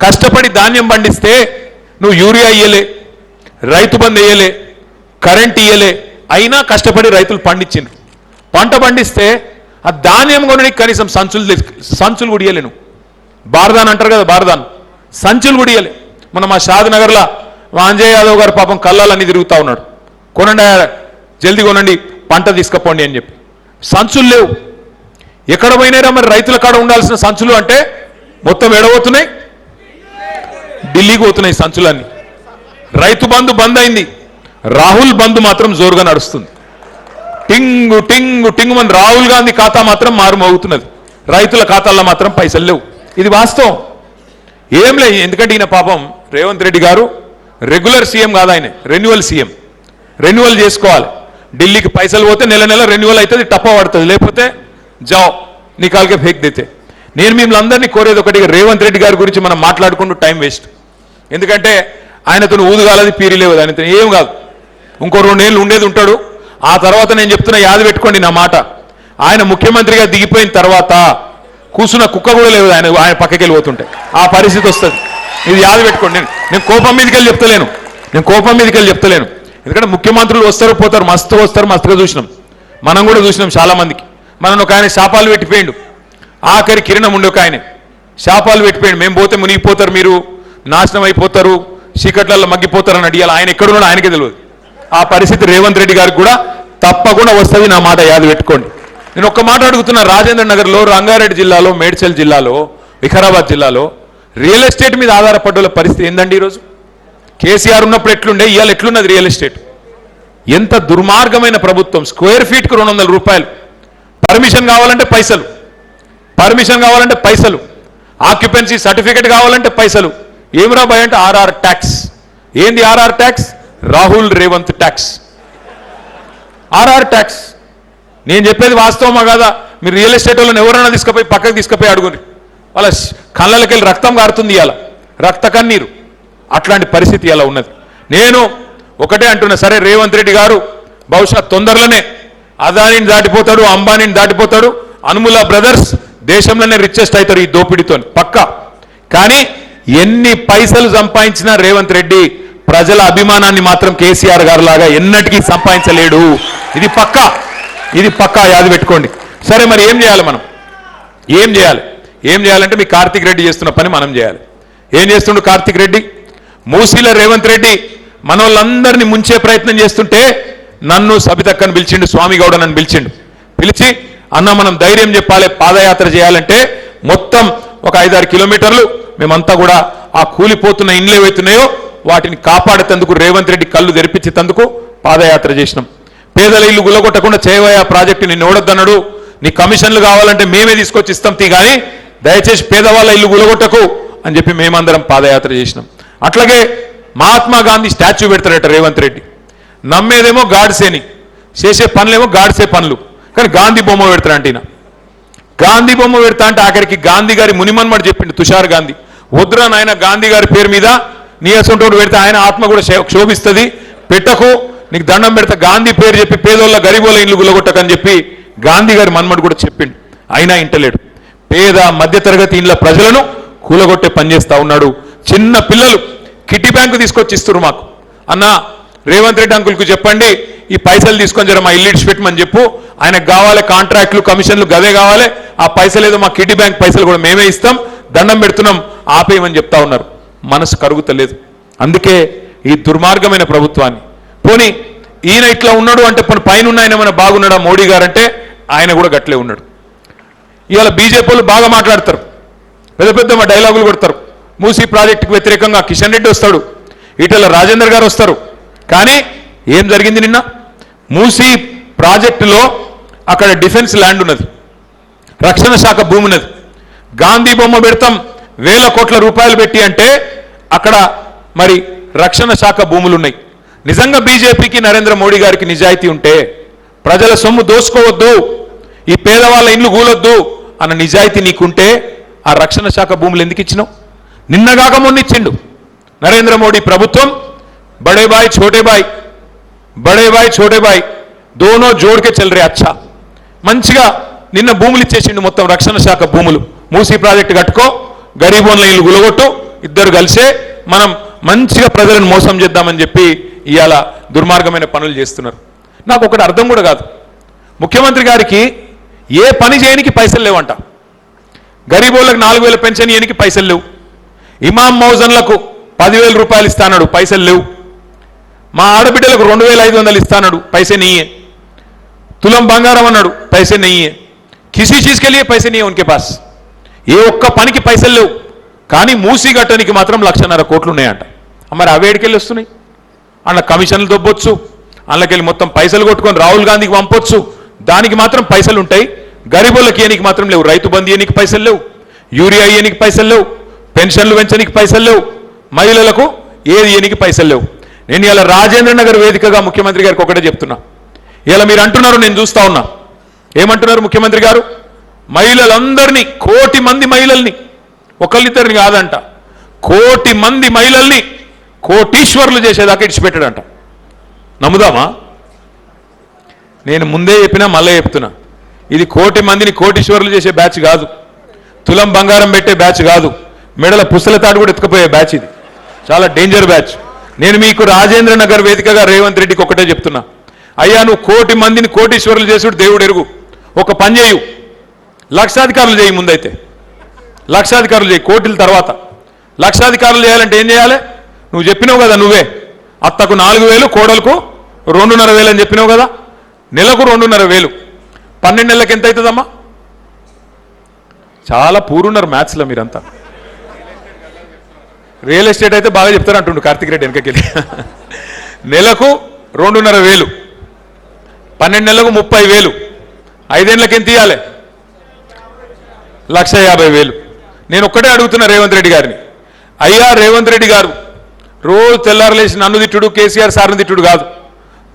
కష్టపడి ధాన్యం పండిస్తే నువ్వు యూరియా ఇయ్యలే, రైతు బంధు ఇయ్యలే, కరెంట్ ఇయ్యలే, అయినా కష్టపడి రైతులు పండించిండ్రు। పంట పండిస్తే ఆ ధాన్యం కొనడానికి కనీసం సంచులు కూడా ఇయ్యలే నువ్వు। బార్దాన్ అంటారు కదా, బార్దాన్ సంచులు కూడా ఇయ్యలే। మన మా షాద్నగర్లో మా అంజయ్ యాదవ్ గారు పాపం కళ్ళాలన్నీ తిరుగుతూ ఉన్నాడు, కొనండి జల్దీ కొనండి పంట తీసుకుపోండి అని చెప్పి। సంచులు లేవు, ఎక్కడ పోయినారా మరి రైతుల కాడ ఉండాల్సిన సంచులు? అంటే మొత్తం ఎడబోతున్నాయి, ఢిల్లీకి పోతున్నాయి సంచులన్నీ। రైతు బంధు బంద్ అయింది, రాహుల్ బంధు మాత్రం జోరుగా నడుస్తుంది। టింగు టింగు టింగు మన రాహుల్ గాంధీ ఖాతా మాత్రం మారుమోగుతున్నది, రైతుల ఖాతాల్లో మాత్రం పైసలు లేవు। ఇది వాస్తవం, ఏం లేదు। ఎందుకంటే ఈయన పాపం రేవంత్ రెడ్డి గారు రెగ్యులర్ సీఎం కాదు, ఆయన రెన్యువల్ సీఎం। రెన్యువల్ చేసుకోవాలి, ఢిల్లీకి పైసలు పోతే నెల నెల రెన్యువల్ అవుతుంది, టప్ప పడుతుంది, లేకపోతే జావ్ నికాల్కే ఫేక్ దేతే। నేను మిమ్మల్ని అందరినీ కోరేది ఒకటి, రేవంత్ రెడ్డి గారి గురించి మనం మాట్లాడుకుంటూ టైం వేస్ట్। ఎందుకంటే ఆయనతో ఊదుగాలది పీరిలేవు, ఆయనతో ఏం కాదు, ఇంకో 2 ఏళ్ళు ఉండేది ఉంటాడు। ఆ తర్వాత నేను చెప్తున్నా, యాద పెట్టుకోండి నా మాట, ఆయన ముఖ్యమంత్రిగా దిగిపోయిన తర్వాత కూర్చున్న కుక్క కూడా లేదు ఆయన పక్కకి వెళ్ళిపోతుంటే ఆ పరిస్థితి వస్తుంది। ఇది యాద పెట్టుకోండి। నేను కోపం మీదకి వెళ్ళి చెప్తలేను, ఎందుకంటే ముఖ్యమంత్రులు వస్తారు పోతారు, మస్తుగా చూసినాం, మనం కూడా చూసినాం చాలా మందికి। మనం ఒక ఆయన శాపాలు పెట్టిపోయిండు, ఆఖరి కిరణం ఉండే ఒక ఆయన శాపాలు పెట్టిపోయిండు, మేము పోతే మునిగిపోతారు, మీరు నాశనం అయిపోతారు, చీకట్లలో మగ్గిపోతారని అడిగాలి। ఆయన ఎక్కడున్నాడో ఆయనకే తెలియదు। ఆ పరిస్థితి రేవంత్ రెడ్డి గారికి కూడా తప్పకుండా వస్తుంది, నా మాట యాద పెట్టుకోండి। నేను ఒక్క మాట అడుగుతున్నా, రాజేంద్ర నగర్లో, రంగారెడ్డి జిల్లాలో, మేడ్చల్ జిల్లాలో, వికారాబాద్ జిల్లాలో రియల్ ఎస్టేట్ మీద ఆధారపడ్డ పరిస్థితి ఏందండి ఈరోజు? కేసీఆర్ ఉన్నప్పుడు ఎట్లుండే, ఇవాళ ఎట్లున్నది రియల్ ఎస్టేట్? ఎంత దుర్మార్గమైన ప్రభుత్వం! స్క్వేర్ ఫీట్కు 200 రూపాయలు, పర్మిషన్ కావాలంటే పైసలు, ఆక్యుపెన్సీ సర్టిఫికెట్ కావాలంటే పైసలు, ఏమిరా భయ అంటే ఆర్ఆర్ ట్యాక్స్। ఏంది RR tax? Rahul Revanth tax, RR tax. నేను చెప్పేది వాస్తవమా కాదా? మీరు రియల్ ఎస్టేట్ వాళ్ళని ఎవరైనా పక్కకు తీసుకుపోయి అడుగుని, వాళ్ళ కళ్ళకి వెళ్ళి రక్తం కారుతుంది, ఇవాళ రక్త కన్నీరు, అట్లాంటి పరిస్థితి ఇలా ఉన్నది। నేను ఒకటే అంటున్నా, సరే రేవంత్ రెడ్డి గారు బహుశా తొందరలోనే అదానిని దాటిపోతాడు, అంబానీని దాటిపోతాడు, అనుముల బ్రదర్స్ దేశంలోనే రిచెస్ట్ అవుతారు ఈ దోపిడీతో పక్కా। కానీ ఎన్ని పైసలు సంపాదించినా రేవంత్ రెడ్డి ప్రజల అభిమానాన్ని మాత్రం కేసీఆర్ గారు లాగా ఎన్నటికీ సంపాదించలేడు, ఇది పక్కా యాద పెట్టుకోండి। సరే మరి ఏం చేయాలి మనం? ఏం చేయాలంటే మీ కార్తిక్ రెడ్డి చేస్తున్న పని మనం చేయాలి। ఏం చేస్తుండు కార్తిక్ రెడ్డి? మూసీలో రేవంత్ రెడ్డి మనోళ్ళందరినీ ముంచే ప్రయత్నం చేస్తుంటే నన్ను సబితక్కని పిలిచిండు, స్వామిగౌడ నన్ను పిలిచిండు. పిలిచి అన్న మనం ధైర్యం చెప్పాలి, పాదయాత్ర చేయాలంటే మొత్తం ఒక 5-6 కిలోమీటర్లు మేమంతా కూడా ఆ కూలిపోతున్న ఇండ్లు ఏవైతున్నాయో వాటిని కాపాడేందుకు రేవంత్ రెడ్డి కళ్ళు తెరిపించేందుకు పాదయాత్ర చేసినాం. పేదల ఇల్లు గులగొట్టకుండా చేయవయ్యా ప్రాజెక్టు, నిన్ను ఓడొద్దన్నాడు, నీ కమిషన్లు కావాలంటే మేమే తీసుకొచ్చి ఇస్తాం తీ, కానీ దయచేసి పేదవాళ్ళ ఇల్లు గులగొట్టకు అని చెప్పి మేమందరం పాదయాత్ర చేసినాం. అట్లాగే మహాత్మా గాంధీ స్టాచ్యూ పెడతాడట రేవంత్ రెడ్డి. నమ్మేదేమో గాడ్సేని, చేసే పనులేమో గాడ్సే పనులు, కానీ గాంధీ బొమ్మ పెడతాడంట ఈయన. గాంధీ బొమ్మ పెడతా అంటే ఆఖరికి గాంధీ గారి మునిమన్మడు చెప్పిండు తుషార్ గాంధీ, వద్దురా నాయన గాంధీ గారి పేరు మీద నీ అసొంటోడు పెడితే ఆయన ఆత్మ కూడా క్షోభిస్తుంది, పెట్టకు, నీకు దండం పెడతా, గాంధీ పేరు చెప్పి పేదోళ్ళ గరీబోళ్ళ ఇల్లు గులగొట్టకని చెప్పి గాంధీ గారి మన్మడు కూడా చెప్పిండు. అయినా ఇంటలేడు. పేద మధ్యతరగతి ఇండ్ల ప్రజలను కూలగొట్టే పని చేస్తా ఉన్నాడు. చిన్న పిల్లలు కిట్టి బ్యాంకు తీసుకొచ్చి ఇస్తున్నారు మాకు, అన్న రేవంత్ రెడ్డి అంకుల్కు చెప్పండి ఈ పైసలు తీసుకొని జర మా ఇల్లు ఇడిచిపెట్టమని చెప్పు, ఆయనకు కావాలి కాంట్రాక్టులు కమిషన్లు గదే కావాలి, ఆ పైసలు ఏదో మా కిట్టి బ్యాంక్ పైసలు కూడా మేమే ఇస్తాం, దండం పెడుతున్నాం ఆపేయమని చెప్తా ఉన్నారు. మనసు కరుగుతలేదు. అందుకే ఈ దుర్మార్గమైన ప్రభుత్వాన్ని, పోనీ ఈయన ఇట్లా ఉన్నాడు అంటే పోనీ పైన ఉన్న ఆయన ఏమైనా బాగున్నాడా మోడీ గారు అంటే ఆయన కూడా గట్లే ఉన్నాడు. ఇవాళ బీజేపీ వాళ్ళు బాగా మాట్లాడతారు, పెద్ద పెద్ద మా డైలాగులు కొడతారు. మూసీ ప్రాజెక్టుకు వ్యతిరేకంగా కిషన్ రెడ్డి వస్తాడు, ఈటెల రాజేందర్ గారు వస్తారు. కానీ ఏం జరిగింది నిన్న? మూసీ ప్రాజెక్టులో అక్కడ డిఫెన్స్ ల్యాండ్ ఉన్నది, రక్షణ శాఖ భూమి ఉన్నది. గాంధీ బొమ్మ పెడతాం 1000 కోట్ల రూపాయలు పెట్టి అంటే అక్కడ మరి రక్షణ శాఖ భూములు ఉన్నాయి. నిజంగా బీజేపీకి నరేంద్ర మోడీ గారికి నిజాయితీ ఉంటే, ప్రజల సొమ్ము దోసుకోవద్దు, ఈ పేదవాళ్ళ ఇండ్లు కూలొద్దు అన్న నిజాయితీ నీకుంటే ఆ రక్షణ శాఖ భూములు ఎందుకు ఇచ్చినావు? నిన్నగాక మొన్న ఇచ్చిండు నరేంద్ర మోడీ ప్రభుత్వం. బడే బాయ్ ఛోటే బాయ్, బడే బాయ్ ఛోటే బాయ్ దోనో జోడ్కే చల్ రే అచ్చా. మంచిగా నిన్న భూములు ఇచ్చేసిండు, మొత్తం రక్షణ శాఖ భూములు. మూసీ ప్రాజెక్టు కట్టుకో, గరీబోన్ల ఇల్లు గులగొట్టు, ఇద్దరు కలిసే మనం మంచిగా ప్రజలను మోసం చేద్దామని చెప్పి ఇవాళ దుర్మార్గమైన పనులు చేస్తున్నారు. నాకు ఒకటి అర్థం కూడా కాదు, ముఖ్యమంత్రి గారికి ఏ పని చేయనికి పైసలు లేవంట, గరీబోళ్ళకి 4000 పెన్షన్ ఇయనికి పైసలు లేవు, ఇమాం మౌజన్లకు 10,000 రూపాయలు ఇస్తాడు పైసలు లేవు, మా ఆడబిడ్డలకు 2,500 ఇస్తాడు पैसे नहीं है, तुलम బంగారం అన్నాడు पैसे नहीं है, किसी चीज के लिए पैसे नहीं है उनके पास. ఏ ఒక్క పనికి పైసలు లేవు, కానీ మూసీ గట్టనికి మాత్రం 1,50,000 కోట్లు ఉన్నాయంట. మరి అవేడికెళ్ళి వస్తున్నాయి? అన్న కమిషన్లు దొబ్బొచ్చు, అందులోకెళ్ళి మొత్తం పైసలు కొట్టుకొని రాహుల్ గాంధీకి పంపొచ్చు, దానికి మాత్రం పైసలు ఉంటాయి. గరీబులకి ఏనికి మాత్రం లేవు. రైతు బంధు ఏనికి పైసలు లేవు, యూరియా ఏనికి పైసలు లేవు, పెన్షన్లు పెంచడానికి పైసలు లేవు, మహిళలకు ఏది ఏనికి పైసలు లేవు. నేను ఇలా రాజేంద్ర నగర్ వేదికగా ముఖ్యమంత్రి గారికి ఒకటే చెప్తున్నా. ఇలా మీరు అంటున్నారు, నేను చూస్తా ఉన్నా, ఏమంటున్నారు ముఖ్యమంత్రి గారు? మహిళలందరినీ, 1 కోటి మంది మహిళల్ని, ఒకళ్ళిద్దరిని కాదంట, 1 కోటి మంది మహిళల్ని కోటీశ్వర్లు చేసేదాకా ఇడిచిపెట్టాడంట. నమ్ముదామా? నేను ముందే చెప్పినా మళ్ళీ చెప్తున్నా, ఇది 1 కోటి మందిని కోటీశ్వర్లు చేసే బ్యాచ్ కాదు, తులం బంగారం పెట్టే బ్యాచ్ కాదు, మెడల పుస్తల తాడు కూడా ఎత్తుకుపోయే బ్యాచ్. ఇది చాలా డేంజర్ బ్యాచ్. నేను మీకు రాజేంద్ర నగర్ వేదికగా రేవంత్ రెడ్డికి ఒకటే చెప్తున్నా, అయ్యా నువ్వు 1 కోటి మందిని కోటీశ్వర్లు చేసుడు దేవుడు ఎరుగు. ఒక పని చేయు, లక్షాధికారులు చేయి. ముందైతే లక్షాధికారులు చేయి, కోట్ల తర్వాత లక్షాధికారులు చేయాలంటే ఏం చేయాలి? నువ్వు చెప్పినావు కదా, నువ్వే అత్తకు 4,000, కోడలకు 2,500 అని చెప్పినావు కదా, నెలకు 2,500, 12 నెలలకు ఎంత అవుతుందమ్మా? చాలా పూరున్నారు మ్యాథ్స్లో మీరంతా. రియల్ ఎస్టేట్ అయితే బాగా చెప్తారు అంటుండు కార్తిక్ రెడ్డి వెనకకెళ్ళి. నెలకు 2,500, 12 నెలలకు 30,000, 5 ఏళ్ళకి ఎంత ఇవ్వాలి? 1,50,000. నేను ఒక్కటే అడుగుతున్నా రేవంత్ రెడ్డి గారిని, అయ్యా రేవంత్ రెడ్డి గారు, రోజు తెల్లారలేసి నన్ను తిట్టుడు, కేసీఆర్ సార్ని తిట్టుడు కాదు,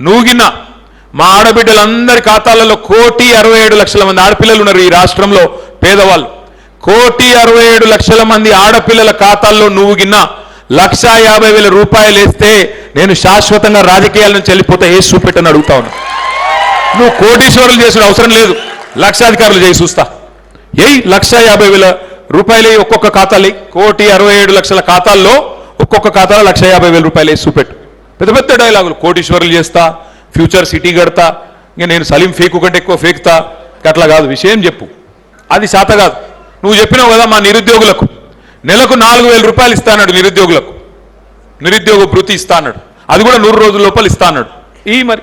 నువ్వుగిన్న మా ఆడబిడ్డలందరి ఖాతాలలో 1,67,00,000 మంది ఆడపిల్లలు ఉన్నారు ఈ రాష్ట్రంలో, పేదవాళ్ళు. 1,67,00,000 మంది ఆడపిల్లల ఖాతాల్లో నువ్వు గిన్న 1,50,000 రూపాయలు వేస్తే నేను శాశ్వతంగా రాజకీయాల నుంచి వెళ్ళిపోతే వేసి చూపెట్టని అడుగుతా ఉన్నా. నువ్వు కోటీశ్వరులు చేసిన అవసరం లేదు, లక్షాధికారులు చేసి చూస్తా. 1,50,000 రూపాయలు ఒక్కొక్క ఖాతాలు, 1,67,00,000 ఖాతాల్లో ఒక్కొక్క ఖాతాలో 1,50,000 రూపాయలు వేసి చూపెట్టు. పెద్ద పెద్ద డైలాగులు, కోటీశ్వరులు చేస్తా, ఫ్యూచర్ సిటీ కడతా, ఇంకా నేను సలీం ఫేకు కంటే ఎక్కువ ఫేకుతా, అట్లా కాదు, విషయం చెప్పు. అది శాత కాదు. నువ్వు చెప్పినావు కదా మా నిరుద్యోగులకు నెలకు 4,000 రూపాయలు ఇస్తాడు, నిరుద్యోగులకు నిరుద్యోగ భృతి ఇస్తాడు. అది కూడా 100 రోజుల లోపల ఇస్తా అన్నాడు. ఈ మరి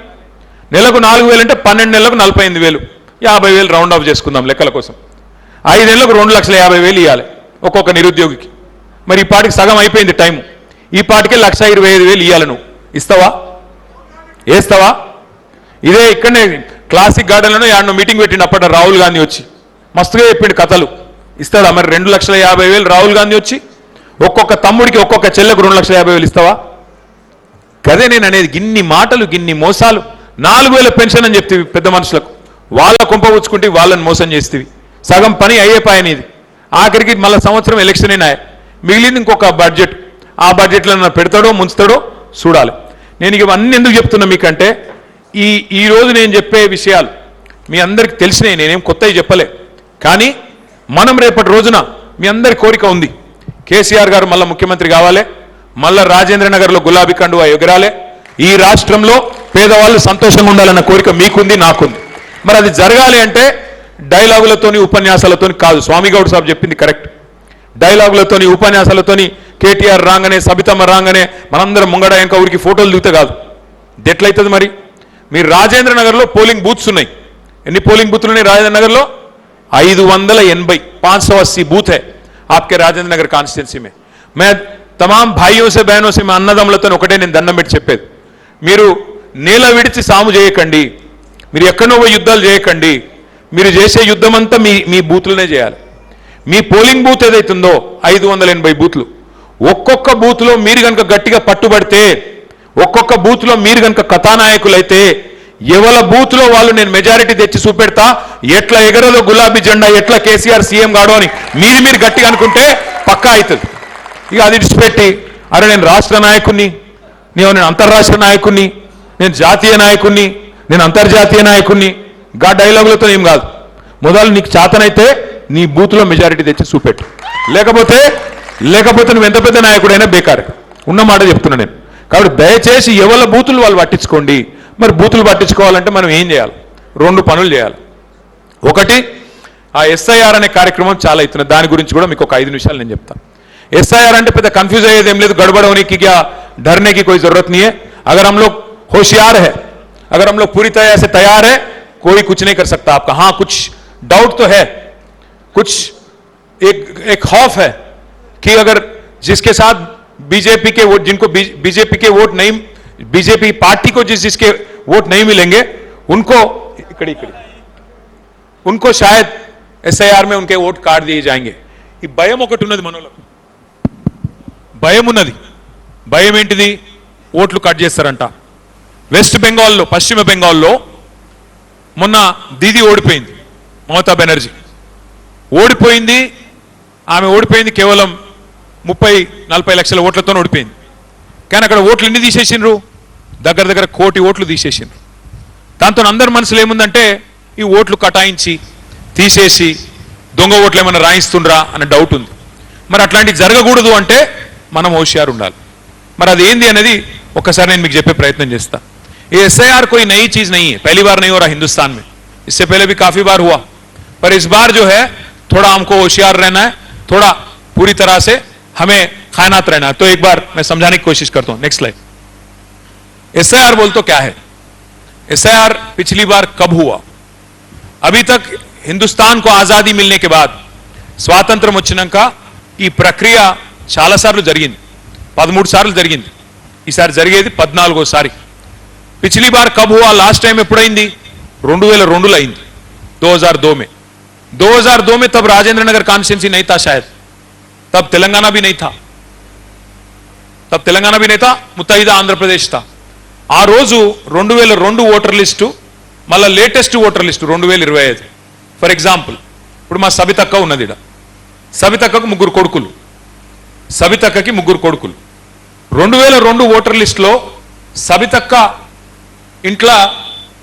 నెలకు 4,000 అంటే 12 నెలలకు 48,000, 50,000 రౌండ్ ఆఫ్ చేసుకుందాం లెక్కల కోసం. 5 నెలలకు 2,50,000 ఇవ్వాలి ఒక్కొక్క నిరుద్యోగికి. మరి ఈ పాటికి సగం అయిపోయింది టైము. ఈ పాటికే 1,25,000 ఇవ్వాలి. నువ్వు ఇస్తావా? వేస్తావా? ఇదే ఇక్కడనే క్లాసిక్ గార్డెన్లోనే యాడనో మీటింగ్ పెట్టిండు అప్పటి రాహుల్ గాంధీ వచ్చి మస్తుగా చెప్పిండు కథలు. ఇస్తాడా మరి 2,50,000 రాహుల్ గాంధీ వచ్చి? ఒక్కొక్క తమ్ముడికి ఒక్కొక్క చెల్లెకు 2,50,000 ఇస్తావా? కదే నేను అనేది. గిన్ని మాటలు, గిన్ని మోసాలు. 4,000 పెన్షన్ అని చెప్తీవి పెద్ద మనుషులకు, వాళ్ళ కుంపవుచ్చుకుంటే వాళ్ళని మోసం చేస్తేవి. సగం పని అయ్యే పయనిది. ఆఖరికి మళ్ళీ సంవత్సరం ఎలక్షన్ అయినా మిగిలింది ఇంకొక బడ్జెట్. ఆ బడ్జెట్లో పెడతాడో ముంచుతాడో చూడాలి. నేను ఇవన్నీ ఎందుకు చెప్తున్నా మీకంటే ఈ రోజు నేను చెప్పే విషయాలు మీ అందరికి తెలిసినాయి, నేనేం కొత్తవి చెప్పలే. కానీ మనం రేపటి రోజున మీ అందరి కోరిక ఉంది, కేసీఆర్ గారు మళ్ళీ ముఖ్యమంత్రి కావాలి, మళ్ళా రాజేంద్ర నగర్లో గులాబీ కండువా ఎగరాలే, ఈ రాష్ట్రంలో పేదవాళ్ళు సంతోషంగా ఉండాలన్న కోరిక మీకుంది, నాకుంది. మరి అది జరగాలి అంటే డైలాగులతోని ఉపన్యాసాలతోని కాదు. స్వామిగౌడ్ సాబ్ చెప్పింది కరెక్ట్. డైలాగులతోని ఉపన్యాసాలతోని కేటీఆర్ రాగానే, సబితమ్మ రాగానే మనందరం ముంగడ ఇంకా ఊరికి ఫోటోలు దిగితే కాదు. ఎట్లయితుంది మరి? మీరు రాజేంద్ర నగర్లో పోలింగ్ బూత్స్ ఉన్నాయి. ఎన్ని పోలింగ్ బూత్లు ఉన్నాయి రాజేంద్ర నగర్లో? 580, 580 बूथ है आपके राजेंद्र नगर कॉन्स्टिट्यूंसी में. मैं तमाम भाइयों से बहनों से मैं అన్నదమ్ములతో ఒకటే నేను దండం పెట్టి చెప్పేది, మీరు నేల విడిచి సాము చేయకండి, మీరు ఎక్కడో యుద్ధాలు చేయకండి. మీరు చేసే యుద్ధం అంతా మీ బూత్లనే చేయాలి. మీ పోలింగ్ బూత్ ఏదైతుందో 580 బూత్లు, ఒక్కొక్క బూత్లో మీరు కనుక గట్టిగా పట్టుబడితే, ఒక్కొక్క బూత్లో మీరు కనుక కథానాయకులైతే, ఎవల బూత్లో వాళ్ళు నేను మెజారిటీ తెచ్చి చూపెడతా, ఎట్లా ఎగరలో గులాబీ జెండా, ఎట్లా కేసీఆర్ సీఎం కాడు అని మీరు గట్టిగా అనుకుంటే పక్కా అవుతుంది. ఇక అది విడిచిపెట్టి అరే నేను రాష్ట్ర నాయకుడిని, నేను అంతర్రాష్ట్ర నాయకుడిని, నేను జాతీయ నాయకుడిని, నేను అంతర్జాతీయ నాయకుడిని, గా డైలాగులతో ఏం కాదు. మొదలు నీకు చేతనైతే నీ బూత్లో మెజారిటీ తెచ్చి చూపెట్టు, లేకపోతే నువ్వు ఎంత పెద్ద నాయకుడైనా బేకారు. ఉన్న మాట చెప్తున్నా నేను. కాబట్టి దయచేసి ఎవరి బూతులు వాళ్ళు పట్టించుకోండి. మరి బూతులు పట్టించుకోవాలంటే మనం ఏం చేయాలి? 2 పనులు చేయాలి. ఒకటి, ఆ ఎస్ఐఆర్ అనే కార్యక్రమం చాలా అవుతున్నది. దాని గురించి కూడా మీకు ఒక 5 నిమిషాలు నేను చెప్తాను. एसआईआर అంటే పెద్ద కన్ఫ్యూజ్ అయ్యేది ఏం లేదు, गड़बड़ होने की क्या डरने की कोई जरूरत नहीं है. अगर हम लोग होशियार है, अगर हम लोग पूरी तरह से तैयार है, कोई कुछ नहीं कर सकता आपका. हाँ कुछ डाउट तो है, कुछ एक खौफ है कि अगर जिसके साथ बीजेपी के वोट, जिनको बीजेपी के वोट नहीं, बीजेपी पार्टी को जिसके वोट नहीं मिलेंगे उनको शायद एसआईआर में उनके वोट काट दिए जाएंगे. ఈ భయం ఒకటి ఉన్నది మనలో, భయం ఉన్నది. భయం ఏంటిది? ఓట్లు కట్ చేస్తారంట. వెస్ట్ బెంగాల్లో, పశ్చిమ బెంగాల్లో మొన్న దీది ఓడిపోయింది, మమతా బెనర్జీ ఓడిపోయింది. ఆమె ఓడిపోయింది కేవలం 30-40 లక్షల ఓట్లతో ఓడిపోయింది. కానీ అక్కడ ఓట్లు ఎన్ని తీసేసిండ్రు? దగ్గర 1 కోటి ఓట్లు తీసేసిండ్రు. దాంతో అందరి మనసులో ఏముందంటే ఈ ఓట్లు కటాయించి తీసేసి దొంగ ఓట్లు ఏమైనా రాయిస్తుండ్రా అన్న డౌట్ ఉంది. మరి అట్లాంటివి జరగకూడదు అంటే మనం హోషియారు ఉండాలి. మరి అది ఏంది అనేది ఒక్కసారి నేను మీకు చెప్పే ప్రయత్నం చేస్తా. ये एसआईआर कोई नई चीज नहीं है, पहली बार नहीं हो रहा हिंदुस्तान में, इससे पहले भी काफी बार हुआ, पर इस बार जो है थोड़ा हमको होशियार रहना है, थोड़ा पूरी तरह से हमें खायनात रहना है. तो एक बार मैं समझाने की कोशिश करता हूं. Next slide. एसआईआर बोल तो क्या है? एसआईआर पिछली बार कब हुआ? अभी तक हिंदुस्तान को आजादी मिलने के बाद स्वातंत्र्యం వచ్చినాక ఈ ప్రక్రియ చాలా సార్లు జరిగింది. 13 సార్లు జరిగింది. ఈసారి జరిగేది 14వ సారి. पिछली बार कब हुआ? Last time ఎప్పుడైంది? 2002లో అయింది, 2002 में. 2002 में तब राजेंद्र नगर कॉन्स्टिट्यूंसी नहीं था शायद, तब तेलंगाना भी नहीं था, मुत्तहिदा आंध्र प्रदेश था. ఆ రోజు 2002 ఓటర్ లిస్టు, మళ్ళీ latest voter list 2025. For example ఇప్పుడు మా సబితక్క ఉన్నది. సబితక్కకు 3 కొడుకులు, 2002 ఓటర్ లిస్టులో సబితక్క ఇంట్లో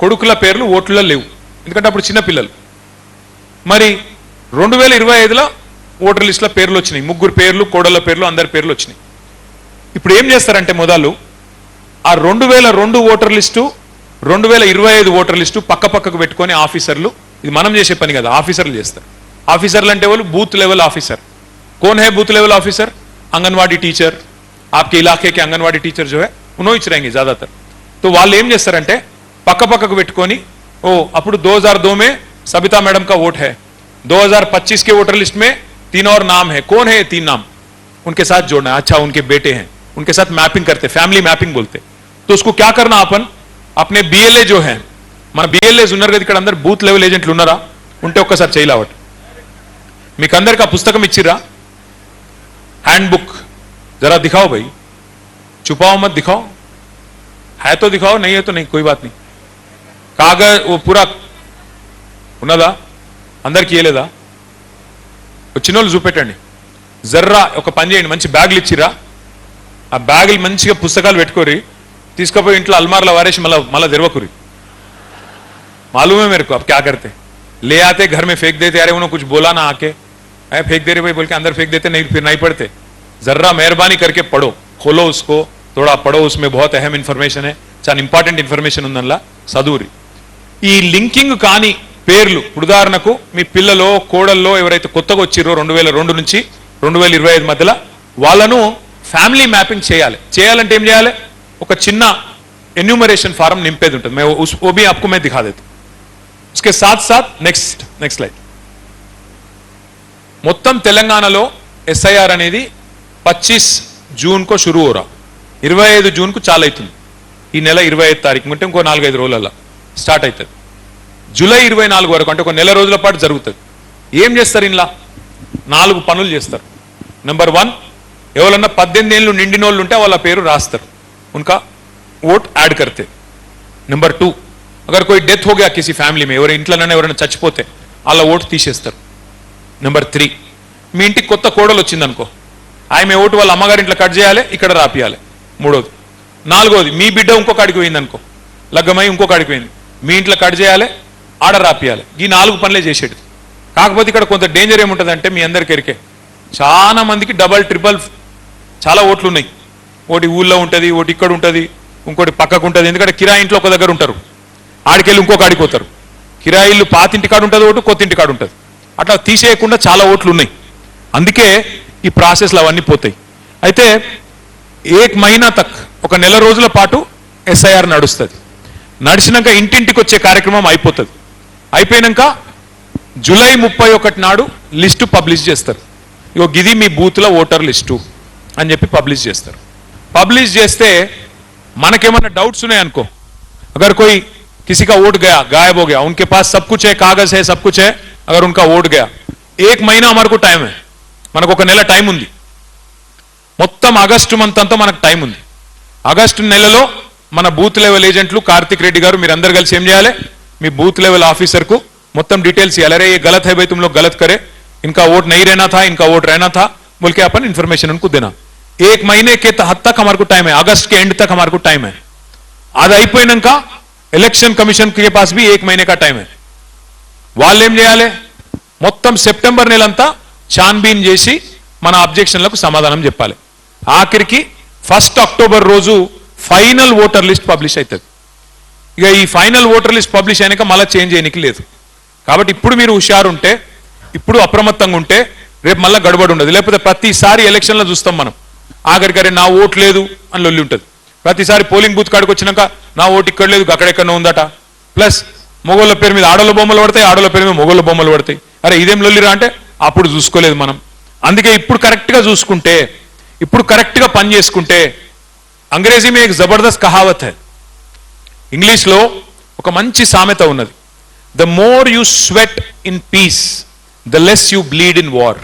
కొడుకుల పేర్లు ఓట్లలో లేవు, ఎందుకంటే అప్పుడు చిన్నపిల్లలు. మరి 2025లో ఓటర్ లిస్టులో పేర్లు వచ్చినాయి, 3 పేర్లు, కోడళ్ళ పేర్లు, అందరి పేర్లు వచ్చినాయి. ఇప్పుడు ఏం చేస్తారంటే మొదలు ఆ 2002 ఓటర్ లిస్టు, 2025 ఓటర్ లిస్టు పక్కకు పెట్టుకొని ఆఫీసర్లు, ఇది మనం చేసే పని కదా, ఆఫీసర్లు చేస్తారు. ఆఫీసర్లు అంటే వాళ్ళు బూత్ లెవెల్ ఆఫీసర్. कौन है booth level officer? Anganwadi teacher, आपके इलाके के आंगनवाड़ी टीचर जो है उन्होंने रहेंगे ज्यादातर। तो వాళ్ళు ఏం చేస్తారంటే పక్క పక్కకు పెట్టుకొని ఓ అప్పుడు 2002 में सबिता मैडम का वोट है, 2025 के वोटर लिस्ट में 3 और नाम है, कौन है ये 3 नाम, उनके साथ जोड़ना है। अच्छा उनके बेटे हैं, उनके साथ मैपिंग करते, फैमिली मैपिंग बोलते। तो उसको क्या करना, अपन अपने BLA जो है మన BLAs ఉన్నారు కదా ఇక్కడ అందరు బూత్ లెవెల్ ఏజెంట్లు ఉన్నారా, ఉంటే ఒక్కసారి చేయలావట్ మీకు అందరికి ఆ పుస్తకం ఇచ్చిరా हैंड बुक, जरा दिखाओ भाई, छुपाओ मत, दिखाओ, है तो दिखाओ, नहीं है तो नहीं, कोई बात नहीं। कागज वो पूरा ఉన్నదా అందరికి ఇయలేదా, చిన్నోళ్ళు చూపెట్టండి జర్రా, ఒక పని చేయండి, మంచి బ్యాగులు ఇచ్చిరా, ఆ బ్యాగులు మంచిగా పుస్తకాలు పెట్టుకోరి, తీసుకుపోయి ఇంట్లో అల్మార్లో వారేసి మళ్ళా తెరవకురి। मालूम है मेरे को अब क्या करते, ले आते घर में फेंक देते, अरे उन्होंने कुछ बोला ना आके, अरे फेंक दे रहे भाई बोल के अंदर फेंक देते, नहीं फिर नहीं पढ़ते। जर्रा मेहरबानी करके पढ़ो, खोलो उसको, थोड़ा पढ़ो, उसमें बहुत अहम इन्फॉर्मेशन है, చాలా ఇంపార్టెంట్ ఇన్ఫర్మేషన్ ఉందల్లా చదువురి। ఈ లింకింగ్ కాని పేర్లు, ఉదాహరణకు మీ పిల్లలో కోడల్లో ఎవరైతే కొత్తగా వచ్చిరో 2002 నుంచి 2025 మధ్యలో వాళ్ళను ఫ్యామిలీ మ్యాపింగ్ చేయాలి। చేయాలంటే ఏం చేయాలి, ఒక చిన్న ఎన్యూమరేషన్ ఫారం నింపేది ఉంటుంది, मैं वो भी आपको मैं दिखा देता हूं। उसके साथ साथ नेक्स्ट स्लाइड, మొత్తం తెలంగాణలో SIR అనేది 25 జూన్ को शुरू हो रहा, 25 జూన్ కు చాలా అవుతుంది, ఈ నెల 25 తారీఖు అంటే ఇంకో 4-5 రోజులలో స్టార్ట్ అవుతుంది, జూలై 24 వరకు అంటే ఒక నెల రోజుల పాటు జరుగుతుంది। ఏం చేస్తారు, ఇలా 4 పనులు చేస్తారు। నెంబర్ 1, ఎవరన్నా 18 ఏళ్ళు నిండినోళ్ళు ఉంటే వాళ్ళ పేరు రాస్తారు, उनका वोट ऐड करते। नंबर 2, अगर कोई डेथ हो गया किसी फैमिली में, ఎవరి ఇంట్లోనే ఎవరైనా చచ్చిపోతే వాళ్ళ ఓటు తీసేస్తారు। నెంబర్ 3, మీ ఇంటికి కొత్త కోడలు వచ్చింది అనుకో, ఆమె ఓటు వాళ్ళ అమ్మగారి ఇంట్లో కట్ చేయాలి, ఇక్కడ రాపియాలి। మూడోది, నాలుగోది, మీ బిడ్డ ఇంకొకడికి పోయింది అనుకో, లగ్గమై ఇంకొకడికి పోయింది, మీ ఇంట్లో కట్ చేయాలి, ఆడ రాపియాలి। ఈ 4 పనులే చేసేది। కాకపోతే ఇక్కడ కొంత డేంజర్ ఏముంటుందంటే మీ అందరికి ఎరికే, చాలా మందికి డబల్ ట్రిపుల్ చాలా ఓట్లు ఉన్నాయి, ఒకటి ఊళ్ళో ఉంటుంది, ఒకటి ఇక్కడ ఉంటుంది, ఇంకోటి పక్కకు ఉంటుంది, ఎందుకంటే కిరాయి ఇంట్లో ఒక దగ్గర ఉంటారు, ఆడికెళ్ళి ఇంకొక ఆడిపోతారు, కిరాయి ఇల్లు పాతింటి కాడు ఉంటుంది, ఒకటి కొత్త ఇంటి కాడు ఉంటుంది, అట్లా తీసేయకుండా చాలా ఓట్లు ఉన్నాయి, అందుకే ఈ ప్రాసెస్లు అవన్నీ పోతాయి। అయితే 1 మहीना తక్, ఒక నెల రోజుల పాటు SIR నడుస్తుంది, నడిచినాక ఇంటింటికి వచ్చే కార్యక్రమం అయిపోతుంది, అయిపోయినాక జూలై 31 నాడు లిస్టు పబ్లిష్ చేస్తారు, ఇగో గిది మీ బూత్లో ఓటర్ లిస్టు అని చెప్పి పబ్లిష్ చేస్తారు। పబ్లిష్ చేస్తే మనకేమన్నా డౌట్స్ ఉన్నాయి అనుకో, अगर कोई किसी का वोट गया, गायब हो गया, उनके पास सब कुछ है, कागज है, सब कुछ है, अगर उनका वोट गया, 1 महीना हमारे को टाइम है, మనకు ఒక నెల టైం ఉంది, మొత్తం ఆగస్టు మంత్ అంతా మనకు టైం ఉంది। ఆగస్టు నెలలో మన బూత్ లెవెల్ ఏజెంట్లు కార్తిక్ రెడ్డి గారు మీరందరూ కలిసి ఏం చేయాలి, మీ బూత్ లెవెల్ ఆఫీసర్ కు మొత్తం డీటెయిల్స్ ఇవ్వాలి, अरे ये गलत है भाई, तुम लोग गलत करे, इनका वोट नहीं रहना था, इनका वोट रहना था, बोल के अपन इन्फॉर्मेशन उनको देना। 1 महीने के हद तक हमारे को टाइम है, अगस्त के एंड तक हमारे को टाइम है। అది అయిపోయినాక ఎలక్షన్ కమిషన్ के पास भी 1 महीने का टाइम है, వాళ్ళు ఏం చేయాలి, మొత్తం సెప్టెంబర్ నెలంతా ఛాన్బీన్ చేసి మన అబ్జెక్షన్లకు సమాధానం చెప్పాలి। ఆఖరికి 1 అక్టోబర్ రోజు ఫైనల్ ఓటర్ లిస్ట్ పబ్లిష్ అవుతుంది। ఇక ఈ ఫైనల్ ఓటర్ లిస్ట్ పబ్లిష్ అయినాక మళ్ళీ చేంజ్ చేయడానికి లేదు, కాబట్టి ఇప్పుడు మీరు హుషారు ఉంటే, ఇప్పుడు అప్రమత్తంగా ఉంటే రేపు మళ్ళీ గడబడి ఉండదు, లేకపోతే ప్రతిసారి ఎలక్షన్లో చూస్తాం మనం, ఆఖరికరే నా ఓటు లేదు అని లొల్లి ఉంటుంది, ప్రతిసారి పోలింగ్ బూత్ కాడికి వచ్చినాక నా ఓటు ఇక్కడ లేదు అక్కడెక్కడో ఉందట, ప్లస్ మొగోళ్ళ పేరు మీద ఆడోళ్ళ బొమ్మలు పడతాయి, ఆడోళ్ళ పేరు మీద మొగోళ్ళ బొమ్మలు పడతాయి, అరే ఇదేం లొల్లిరా అంటే అప్పుడు చూసుకోలేదు మనం। అందుకే ఇప్పుడు కరెక్ట్గా చూసుకుంటే, ఇప్పుడు కరెక్ట్గా పని చేసుకుంటే, అంగ్రేజీ में एक जबरदस्त कहावत है, ఇంగ్లీష్లో ఒక మంచి సామెత ఉన్నది, the more you sweat in peace the less you bleed in war,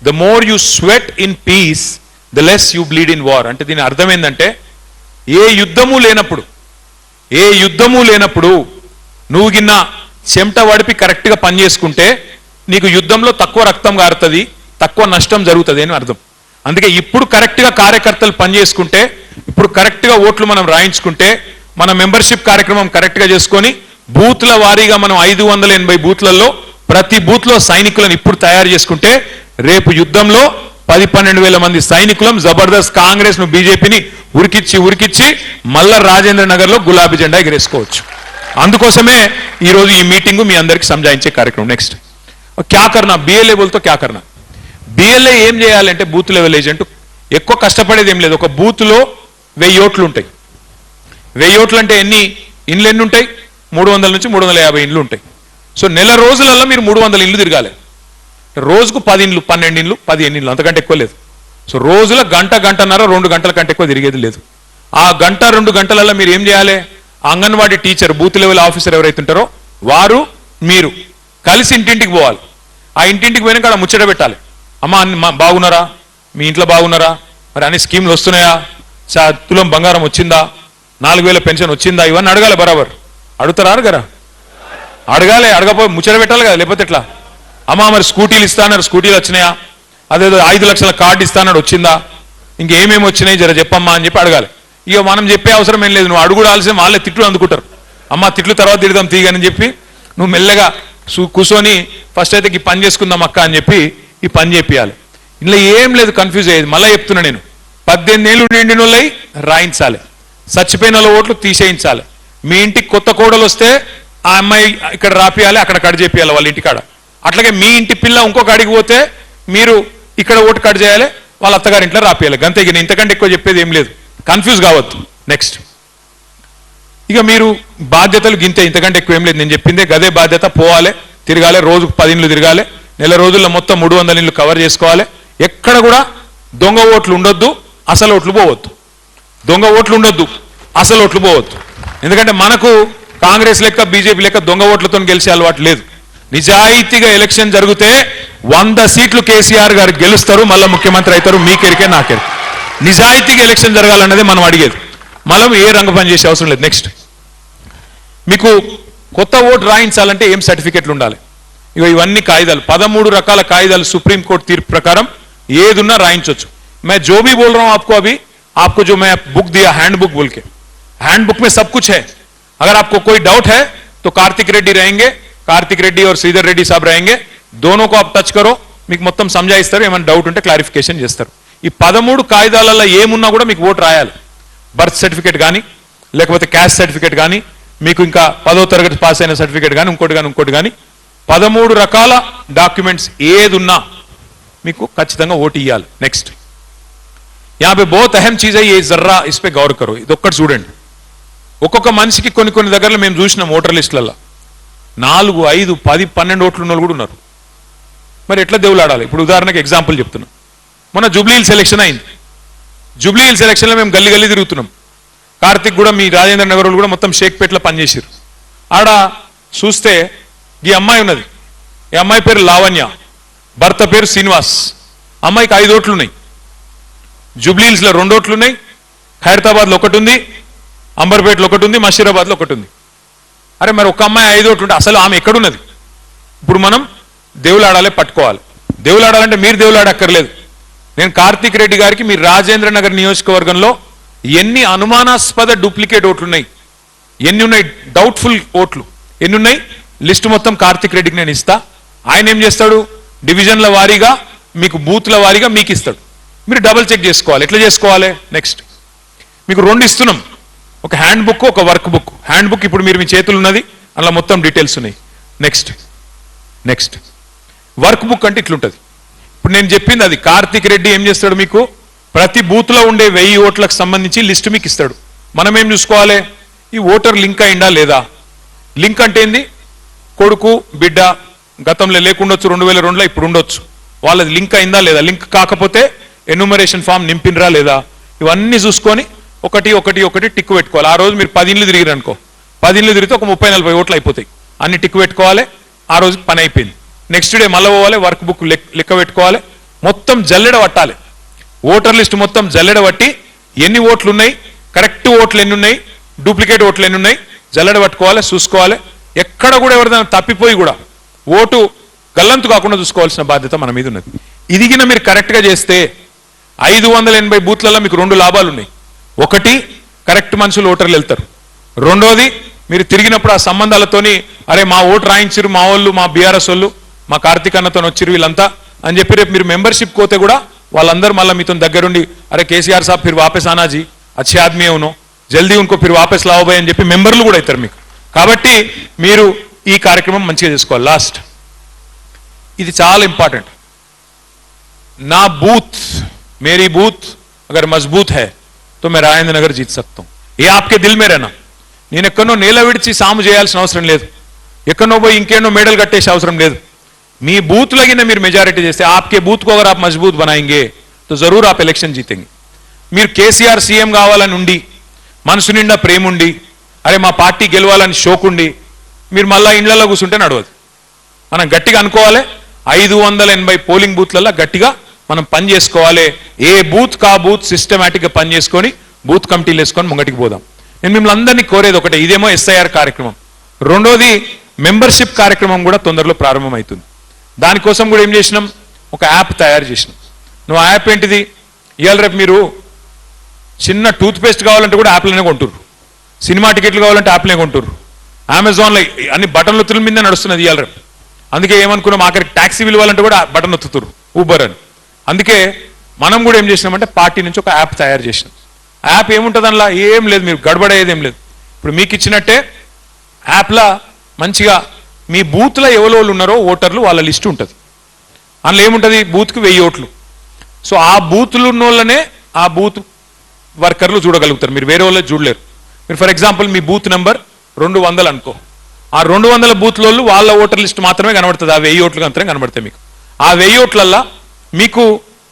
the more you sweat in peace the less you bleed in war. అంటే దీని అర్థం ఏంటంటే, ఏ యుద్ధము లేనప్పుడు నువ్వు గిన్న చెమట వడిపి కరెక్ట్గా పని చేసుకుంటే నీకు యుద్ధంలో తక్కువ రక్తం గారుతుంది, తక్కువ నష్టం జరుగుతుంది అని అర్థం। అందుకే ఇప్పుడు కరెక్ట్గా కార్యకర్తలు పని చేసుకుంటే, ఇప్పుడు కరెక్ట్గా ఓట్లు మనం రాయించుకుంటే, మన మెంబర్షిప్ కార్యక్రమం కరెక్ట్గా చేసుకొని బూత్ల వారీగా మనం 580 బూత్లలో ప్రతి బూత్లో సైనికులను ఇప్పుడు తయారు చేసుకుంటే, రేపు యుద్ధంలో 10-12 వేల మంది సైనికులం జబర్దస్త్ కాంగ్రెస్ ను బీజేపీని ఉరికిచ్చి మల్ల రాజేంద్ర నగర్ లో గులాబీ జెండా ఎగరేసుకోవచ్చు। అందుకోసమే ఈ రోజు ఈ మీటింగ్ మీ అందరికి సమజాయించే కార్యక్రమం। నెక్స్ట్ क्या करना, BLA बोलतो क्या करना, BLA ఏం చేయాలంటే బూత్ లెవెల్ ఏజెంట్ ఎక్కువ కష్టపడేది ఏం లేదు, ఒక బూత్ లో 1000 ఓట్లు ఉంటాయి, 1000 ఓట్లు అంటే ఇండ్లు ఎన్ని ఉంటాయి? 300 నుంచి 350 ఇండ్లు ఉంటాయి. సో నెల రోజులలో మీరు 300 ఇండ్లు తిరగాలి. రోజుకు 10 ఇండ్లు, 12 ఇండ్లు, 15 ఇండ్లు, అంతకంటే ఎక్కువ లేదు. సో రోజుల గంట, గంటన్నర, 2 గంటల కంటే ఎక్కువ తిరిగేది లేదు. ఆ గంట 2 గంటలలో మీరు ఏం చేయాలి? Anganwadi teacher, booth level officer ఎవరైతే ఉంటారో వారు మీరు కలిసి ఇంటింటికి పోవాలి. ఆ ఇంటింటికి పోయినాక అక్కడ ముచ్చట పెట్టాలి. అమ్మ బాగున్నారా? మీ ఇంట్లో బాగున్నారా? మరి అన్ని స్కీమ్లు వస్తున్నాయా? తులం బంగారం వచ్చిందా? 4000 పెన్షన్ వచ్చిందా? ఇవన్నీ అడగాలి. బరాబర్ అడుగుతారా? అడగరా? అడగాలి. అడగపోయి ముచ్చట పెట్టాలి కదా, లేకపోతే ఎట్లా? అమ్మ మరి స్కూటీలు ఇస్తాన్నారు, స్కూటీలు వచ్చినాయా? అదేదో 5 లక్షల కార్డు ఇస్తాన్నాడు, వచ్చిందా? ఇంకేమేమి వచ్చినాయి జర చెప్పమ్మా అని చెప్పి అడగాలి. ఇక మనం చెప్పే అవసరం ఏం లేదు. నువ్వు అడుగుడాల్సిన వాళ్ళే తిట్లు అందుకుంటారు. అమ్మ తిట్లు తర్వాత తిడదాం తీయని చెప్పి నువ్వు మెల్లగా కూర్చొని ఫస్ట్ అయితే ఈ పని చేసుకుందాం అక్క అని చెప్పి ఈ పని చేపియాలి. ఇందులో ఏం లేదు కన్ఫ్యూజ్ అయ్యేది. మళ్ళీ చెప్తున్నా నేను, 18 ఏళ్ళు నిండిన వాళ్ళై రాయించాలి, చచ్చిపోయిన వాళ్ళ ఓట్లు తీసేయించాలి. మీ ఇంటికి కొత్త కోడలు వస్తే ఆ అమ్మాయి ఇక్కడ రాపియాలి, అక్కడ కట్ చేపియాలి వాళ్ళ ఇంటికాడ. అట్లాగే మీ ఇంటి పిల్ల ఇంకొక అడిగి పోతే మీరు ఇక్కడ ఓటు కట్ చేయాలి, వాళ్ళ అత్తగారింట్లో రాపియాలి. గంతే. ఇంతకంటే ఎక్కువ చెప్పేది ఏం లేదు. కన్ఫ్యూజ్ కావద్దు. నెక్స్ట్, ఇక మీరు బాధ్యతలు గింతే, ఇంతకంటే ఎక్కువ ఏం లేదు. నేను చెప్పిందే గదే బాధ్యత. పోవాలి, తిరగాలి, రోజుకు 10 ఇండ్లు తిరగాలి, నెల రోజుల్లో మొత్తం 300 ఇండ్లు కవర్ చేసుకోవాలి. ఎక్కడ కూడా దొంగ ఓట్లు ఉండొద్దు, అసలు ఓట్లు పోవద్దు. దొంగ ఓట్లు ఉండొద్దు, అసలు ఓట్లు పోవద్దు. ఎందుకంటే మనకు కాంగ్రెస్ లెక్క బీజేపీ లెక్క దొంగ ఓట్లతో గెలిచే అలవాటు లేదు. నిజాయితీగా ఎలక్షన్ జరిగితే 100 సీట్లు కేసీఆర్ గారు గెలుస్తారు, మళ్ళీ ముఖ్యమంత్రి అవుతారు. మీకెరికే నాకెరికే. నిజాయితీగా ఎలక్షన్ జరగాలన్నదే మనం అడిగేది. మనం ఏ రంగు పని చేసే అవసరం లేదు. నెక్స్ట్, మీకు కొత్త ఓటు రాయించాలంటే ఏం సర్టిఫికెట్లు ఉండాలి? ఇక ఇవన్నీ కాయిదాలు, 13 రకాల కాయిదాలు సుప్రీంకోర్టు తీర్పు ప్రకారం ఏదున్నా రాయించవచ్చు. मैं जो भी बोल रहा हूं आपको अभी, आपको जो मैं बुक दिया हैंड बुक बोल के, हैंड बुक में सब कुछ है. अगर आपको कोई डाउट है तो कार्तिक रेड्डी रहेंगे, कार्तिक रेड्डी और श्रीधर रेड्डी साहब रहेंगे. दोनों को आप टच करो, మీకు మొత్తం సంజాయిస్తారు. ఏమైనా డౌట్ ఉంటే క్లారిఫికేషన్ చేస్తారు. ఈ 13 కాయిదాలలో ఏమున్నా కూడా మీకు ఓటు రాయాలి. బర్త్ సర్టిఫికేట్ కానీ, లేకపోతే క్యాస్ట్ సర్టిఫికేట్ కానీ, మీకు ఇంకా 10వ తరగతి పాస్ అయిన సర్టిఫికేట్ కానీ, ఇంకోటి కానీ 13 రకాల డాక్యుమెంట్స్ ఏదున్నా మీకు ఖచ్చితంగా ఓటు ఇవ్వాలి. నెక్స్ట్, यहाँ पे बहुत अहम चीज है, ये जर्रा इस पे गौर करो. ఇది ఒక్కటి చూడండి. ఒక్కొక్క మనిషికి కొన్ని దగ్గరలో మేము చూసినాం ఓటర్ లిస్టులలో 4, 5, 10, 12 ఓట్లు ఉన్న వాళ్ళు కూడా ఉన్నారు. మరి ఎట్లా దేవులాడాలి? ఇప్పుడు ఉదాహరణకి ఎగ్జాంపుల్ చెప్తున్నా. మొన్న జూబ్లీ హిల్స్ ఎలక్షన్ అయింది. జూబ్లీ హిల్స్ ఎలక్షన్లో మేము గల్లీ తిరుగుతున్నాం. కార్తిక్ కూడా, మీ రాజేంద్ర నగర్ కూడా మొత్తం షేక్పేట్లో పనిచేసారు. ఆడ చూస్తే ఈ అమ్మాయి ఉన్నది. ఈ అమ్మాయి పేరు లావణ్య, భర్త పేరు శ్రీనివాస్. అమ్మాయికి 5 ఓట్లు ఉన్నాయి. జూబ్లీ హిల్స్ లో 2 ఓట్లు ఉన్నాయి, ఖైరతాబాద్లో 1 ఉంది, అంబర్పేటలో 1 ఉంది, మషీరాబాద్లో 1 ఉంది. అరే మరి ఒక అమ్మాయి 5 ఓట్లు ఉంటే అసలు ఆమె ఎక్కడున్నది? ఇప్పుడు మనం దేవులాడాలే, పట్టుకోవాలి. దేవులాడాలంటే మీరు దేవులాడక్కర్లేదు. నేను కార్తిక్ రెడ్డి గారికి మీ రాజేంద్ర నగర్ నియోజకవర్గంలో ఎన్ని అనుమానాస్పద డూప్లికేట్ ఓట్లు ఉన్నాయి, ఎన్ని ఉన్నాయి డౌట్ఫుల్ ఓట్లు ఎన్ని ఉన్నాయి, లిస్టు మొత్తం కార్తిక్ రెడ్డికి నేను ఇస్తా. ఆయన ఏం చేస్తాడు? డివిజన్ల వారీగా మీకు బూత్ల వారీగా మీకు ఇస్తాడు. మీరు డబుల్ చెక్ చేసుకోవాలి. ఎట్లా చేసుకోవాలి? నెక్స్ట్, మీకు 2 ఇస్తున్నాం, ఒక హ్యాండ్ బుక్, ఒక వర్క్ బుక్. హ్యాండ్ బుక్ ఇప్పుడు మీరు మీ చేతులు ఉన్నది, అందులో మొత్తం డీటెయిల్స్ ఉన్నాయి. నెక్స్ట్ వర్క్ బుక్ అంటే ఇట్లుంటది. ఇప్పుడు నేను చెప్పింది అది. కార్తిక్ రెడ్డి ఏం చేస్తాడు? మీకు ప్రతి బూత్ లో ఉండే 1000 ఓట్లకు సంబంధించి లిస్ట్ మీకు ఇస్తాడు. మనం ఏం చూసుకోవాలి? ఈ ఓటర్ లింక్ అయిందా లేదా? లింక్ అంటే ఏంది? కొడుకు బిడ్డ గతంలో లేకుండొచ్చు, 2002లో ఇప్పుడు ఉండొచ్చు. వాళ్ళది లింక్ అయిందా లేదా? లింక్ కాకపోతే ఎన్యూమరేషన్ ఫామ్ నింపినరా లేదా? ఇవన్నీ చూసుకొని ఒకటి టిక్ పెట్టుకోవాలి. ఆ రోజు మీరు 10 ఇండ్లు తిరిగిరు అనుకో, 10 ఇండ్లు తిరిగితే ఒక 30-40 ఓట్లు అయిపోతాయి. అన్ని టిక్ పెట్టుకోవాలి. ఆ రోజు పని అయిపోయింది. నెక్స్ట్ డే మళ్ళీ పోవాలి, వర్క్ బుక్ లెక్క పెట్టుకోవాలి. మొత్తం జల్లెడ పట్టాలి. ఓటర్ లిస్ట్ మొత్తం జల్లెడ పట్టి ఎన్ని ఓట్లు ఉన్నాయి, కరెక్ట్ ఓట్లు ఎన్ని ఉన్నాయి, డూప్లికేట్ ఓట్లు ఎన్ని ఉన్నాయి, జల్లెడ పట్టుకోవాలి, చూసుకోవాలి. ఎక్కడ కూడా ఎవరిదైనా తప్పిపోయి కూడా ఓటు గల్లంతు కాకుండా చూసుకోవాల్సిన బాధ్యత మన మీద ఉన్నది. ఇదిగిన మీరు కరెక్ట్గా చేస్తే 580 బూత్లలో మీకు 2 లాభాలు ఉన్నాయి. ఒకటి, కరెక్ట్ మనుషులు ఓటర్లు వెళ్తారు. రెండోది, మీరు తిరిగినప్పుడు ఆ సంబంధాలతోని అరే మా ఓటు రాయించారు మా వాళ్ళు, మా బీఆర్ఎస్ వాళ్ళు, మా కార్తీక్ అన్నతో వచ్చిరు వీళ్ళంతా అని చెప్పి రేపు మీరు మెంబర్షిప్ పోతే కూడా వాళ్ళందరూ మళ్ళీ మీతో దగ్గరుండి అరే కేసీఆర్ సాబ్ ఫిర్ వాపస్ ఆనాజీ అచ్చే ఆద్మీ అవును జల్దీ ఉनको ఫిర్ వాపస్ లావోబాయ్ అని చెప్పి మెంబర్లు కూడా అవుతారు మీకు. కాబట్టి మీరు ఈ కార్యక్రమం మంచిగా చేసుకోవాలి. లాస్ట్, ఇది చాలా ఇంపార్టెంట్. నా బూత్, मेरी बूथ अगर मजबूत है तो मैं राजेंद्र नगर जीत सकता हूं. ఏ ఆప్కే దిల్ మే रहना నేను ఎక్కడో నేల విడిచి సాము చేయాల్సిన అవసరం లేదు ఎక్కడో పోయి ఇంకేనో మెడల్ కట్టేసే అవసరం లేదు మీ బూత్ లగిన మీరు మెజారిటీ చేస్తే आपके बूथ को अगर आप मजबूत बनाएंगे तो जरूर आप इलेक्शन जीतेंगे మీరు కేసీఆర్ సీఎం కావాలని ఉండి మనసు నిండా ప్రేమ ఉండి అరే మా పార్టీ గెలవాలని షోక్ ఉండి మీరు మళ్ళా ఇండ్లలో కూర్చుంటే నడవదు మనం గట్టిగా అనుకోవాలి 580 పోలింగ్ బూత్లలో గట్టిగా మనం పని చేసుకోవాలి ఏ బూత్ కా బూత్ సిస్టమేటిక్ గా పని చేసుకొని బూత్ కమిటీలు వేసుకొని ముంగటికి పోదాం నేను మిమ్మల్ని అందరినీ కోరేది ఒకటే ఇదేమో ఎస్ఐఆర్ కార్యక్రమం రెండోది మెంబర్షిప్ కార్యక్రమం కూడా తొందరలో ప్రారంభమవుతుంది దానికోసం కూడా ఏం చేసినాం ఒక యాప్ తయారు చేసినాం నువ్వు ఆ యాప్ ఏంటిది ఇవాళ రేపు మీరు చిన్న టూత్ పేస్ట్ కావాలంటే కూడా యాప్లనే కొంటారు సినిమా టికెట్లు కావాలంటే యాప్లనే కొంటారు అమెజాన్లో అన్ని బటన్ ఒత్తుల మీద నడుస్తున్నది ఇవాళ రేపు అందుకే ఏమనుకున్నాం ఆఖరికి ట్యాక్సీ విలువాలంటే కూడా బటన్ ఒత్తుతారు ఊబర్ అని అందుకే మనం కూడా ఏం చేసినామంటే పార్టీ నుంచి ఒక యాప్ తయారు చేసినాం ఆ యాప్ ఏముంటుంది అందులో ఏం లేదు మీరు గడబడేది ఏం లేదు ఇప్పుడు మీకు ఇచ్చినట్టే యాప్లో మంచిగా మీ బూత్లో ఎవరు ఉన్నారో ఓటర్లు వాళ్ళ లిస్టు ఉంటుంది అందులో ఏముంటుంది బూత్కి 1000 ఓట్లు సో ఆ బూత్లు ఉన్న వాళ్ళనే ఆ బూత్ వర్కర్లు చూడగలుగుతారు మీరు వేరే వాళ్ళు చూడలేరు మీరు for example me booth number 200 అనుకో ఆ 200 బూత్లో వాళ్ళ ఓటర్ లిస్ట్ మాత్రమే కనబడుతుంది ఆ 1000 ఓట్లు మాత్రమే కనబడతాయి మీకు ఆ 1000 ఓట్లల్లో మీకు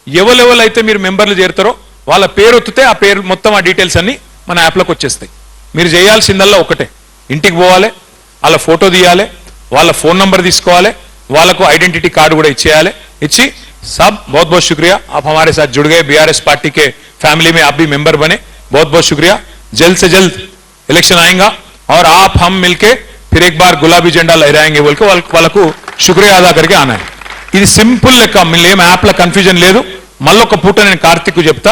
ఎవరెవరైతే మీరు మెంబర్లు చేరుతారో వాళ్ళ పేరు ఒత్తితే ఆ పేరు మొత్తం ఆ డీటెయిల్స్ అన్ని మన యాప్లోకి వచ్చేస్తాయి మీరు చేయాల్సిందల్లా ఒకటే ఇంటికి పోవాలి వాళ్ళ ఫోటో తీయాలి వాళ్ళ ఫోన్ నంబర్ తీసుకోవాలి వాళ్ళకు ఐడెంటిటీ कार्ड కూడా ఇచ్చేయాలి ఇచ్చి सब बहुत बहुत शुक्रिया आप हमारे साथ जुड़ गए बीआरएस पार्टी के फैमिली में आप भी मेंबर बने बहुत बहुत शुक्रिया जल्द से जल्द इलेक्शन आएगा और आप हम मिलके फिर एक बार गुलाबी झंडा लहराएंगे बोल के వాళ్ళకు शुक्रिया अदा करके आना है ఇది సింపుల్ లెక్క మీరేం యాప్ల కన్ఫ్యూజన్ లేదు మళ్ళొక పూట నేను కార్తిక్ చెప్తా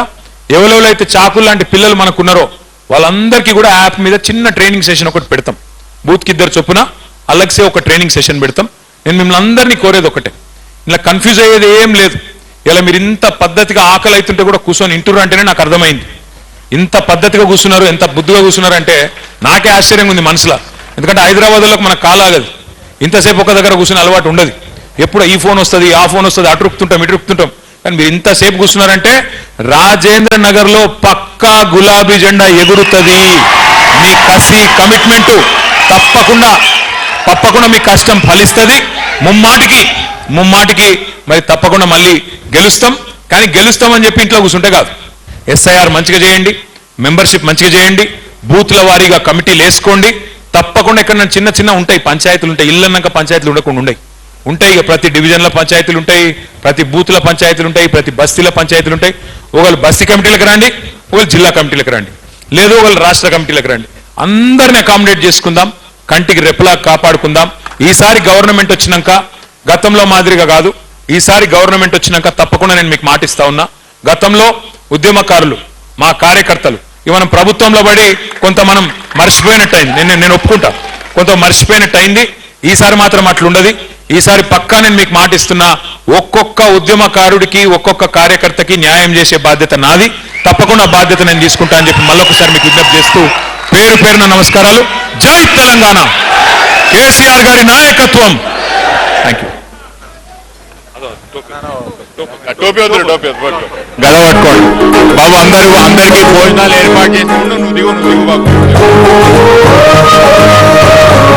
ఎవరెవరైతే చాకులు లాంటి పిల్లలు మనకున్నారో వాళ్ళందరికీ కూడా యాప్ మీద చిన్న ట్రైనింగ్ సెషన్ ఒకటి పెడతాం బూత్కి 2 చొప్పున అలగ్సే ఒక ట్రైనింగ్ సెషన్ పెడతాం నేను మిమ్మల్ని అందరినీ కోరేది ఒకటే ఇలా కన్ఫ్యూజ్ అయ్యేది ఏం లేదు ఇలా మీరు ఇంత పద్ధతిగా ఆకలి అవుతుంటే కూడా కూర్చొని ఇంటూరు అంటేనే నాకు అర్థమైంది ఇంత పద్ధతిగా కూర్చున్నారు ఎంత బుద్ధిగా కూర్చున్నారు అంటే నాకే ఆశ్చర్యంగా ఉంది మనసులో ఎందుకంటే హైదరాబాద్లో మనకు కాలాగదు ఇంతసేపు ఒక దగ్గర కూర్చుని అలవాటు ఉండదు ఎప్పుడు ఈ ఫోన్ వస్తుంది ఆ ఫోన్ వస్తుంది అటు రుక్తుంటాం ఇటు రుక్తుంటాం కానీ మీరు ఇంతసేపు కూర్చున్నారంటే రాజేంద్ర నగర్లో పక్కా గులాబీ జెండా ఎగురుతుంది మీ కసి కమిట్మెంట్ తప్పకుండా మీ కష్టం ఫలిస్తుంది ముమ్మాటికి మరి తప్పకుండా మళ్ళీ గెలుస్తాం కానీ గెలుస్తామని చెప్పి ఇంట్లో కూర్చుంటే కాదు ఎస్ఐఆర్ మంచిగా చేయండి మెంబర్షిప్ మంచిగా చేయండి బూత్ల వారీగా కమిటీలు వేసుకోండి తప్పకుండా ఎక్కడ చిన్న ఉంటాయి పంచాయతీలు ఉంటాయి ఇళ్ళన్నాక పంచాయతీలు ఉండకుండా ఉంటాయి ఇక ప్రతి డివిజన్ల పంచాయతీలు ఉంటాయి ప్రతి బూత్ల పంచాయతీలు ఉంటాయి ప్రతి బస్తీల పంచాయతీలు ఉంటాయి ఒకళ్ళు బస్తీ కమిటీలకు రండి ఒకళ్ళు జిల్లా కమిటీలకు రండి లేదు ఒకళ్ళు రాష్ట్ర కమిటీలకు రండి అందరిని అకామిడేట్ చేసుకుందాం కంటికి రెప్పలా కాపాడుకుందాం ఈసారి గవర్నమెంట్ వచ్చినాక గతంలో మాదిరిగా కాదు ఈసారి గవర్నమెంట్ వచ్చినాక తప్పకుండా నేను మీకు మాటిస్తా ఉన్నా గతంలో ఉద్యమకారులు మా కార్యకర్తలు మనం ప్రభుత్వంలో పడి కొంత మనం మర్చిపోయినట్టయింది నేను ఒప్పుకుంటా కొంత మర్చిపోయినట్టయింది ఈసారి మాత్రం అట్లుండదు ఈసారి పక్కా నేను మీకు మాటిస్తున్నా ఒక్కొక్క ఉద్యమకారుడికి ఒక్కొక్క కార్యకర్తకి న్యాయం చేసే బాధ్యత నాది తప్పకుండా బాధ్యత నేను తీసుకుంటా అని చెప్పి మళ్ళొకసారి మీకు విజ్ఞప్తి చేస్తూ పేరున నమస్కారాలు జై తెలంగాణ కేసీఆర్ గారి నాయకత్వం థ్యాంక్ యూ గద పట్టుకోండి బాబు అందరికీ భోజనాలు ఏర్పాటు చేసి నువ్వు దిగు బాబు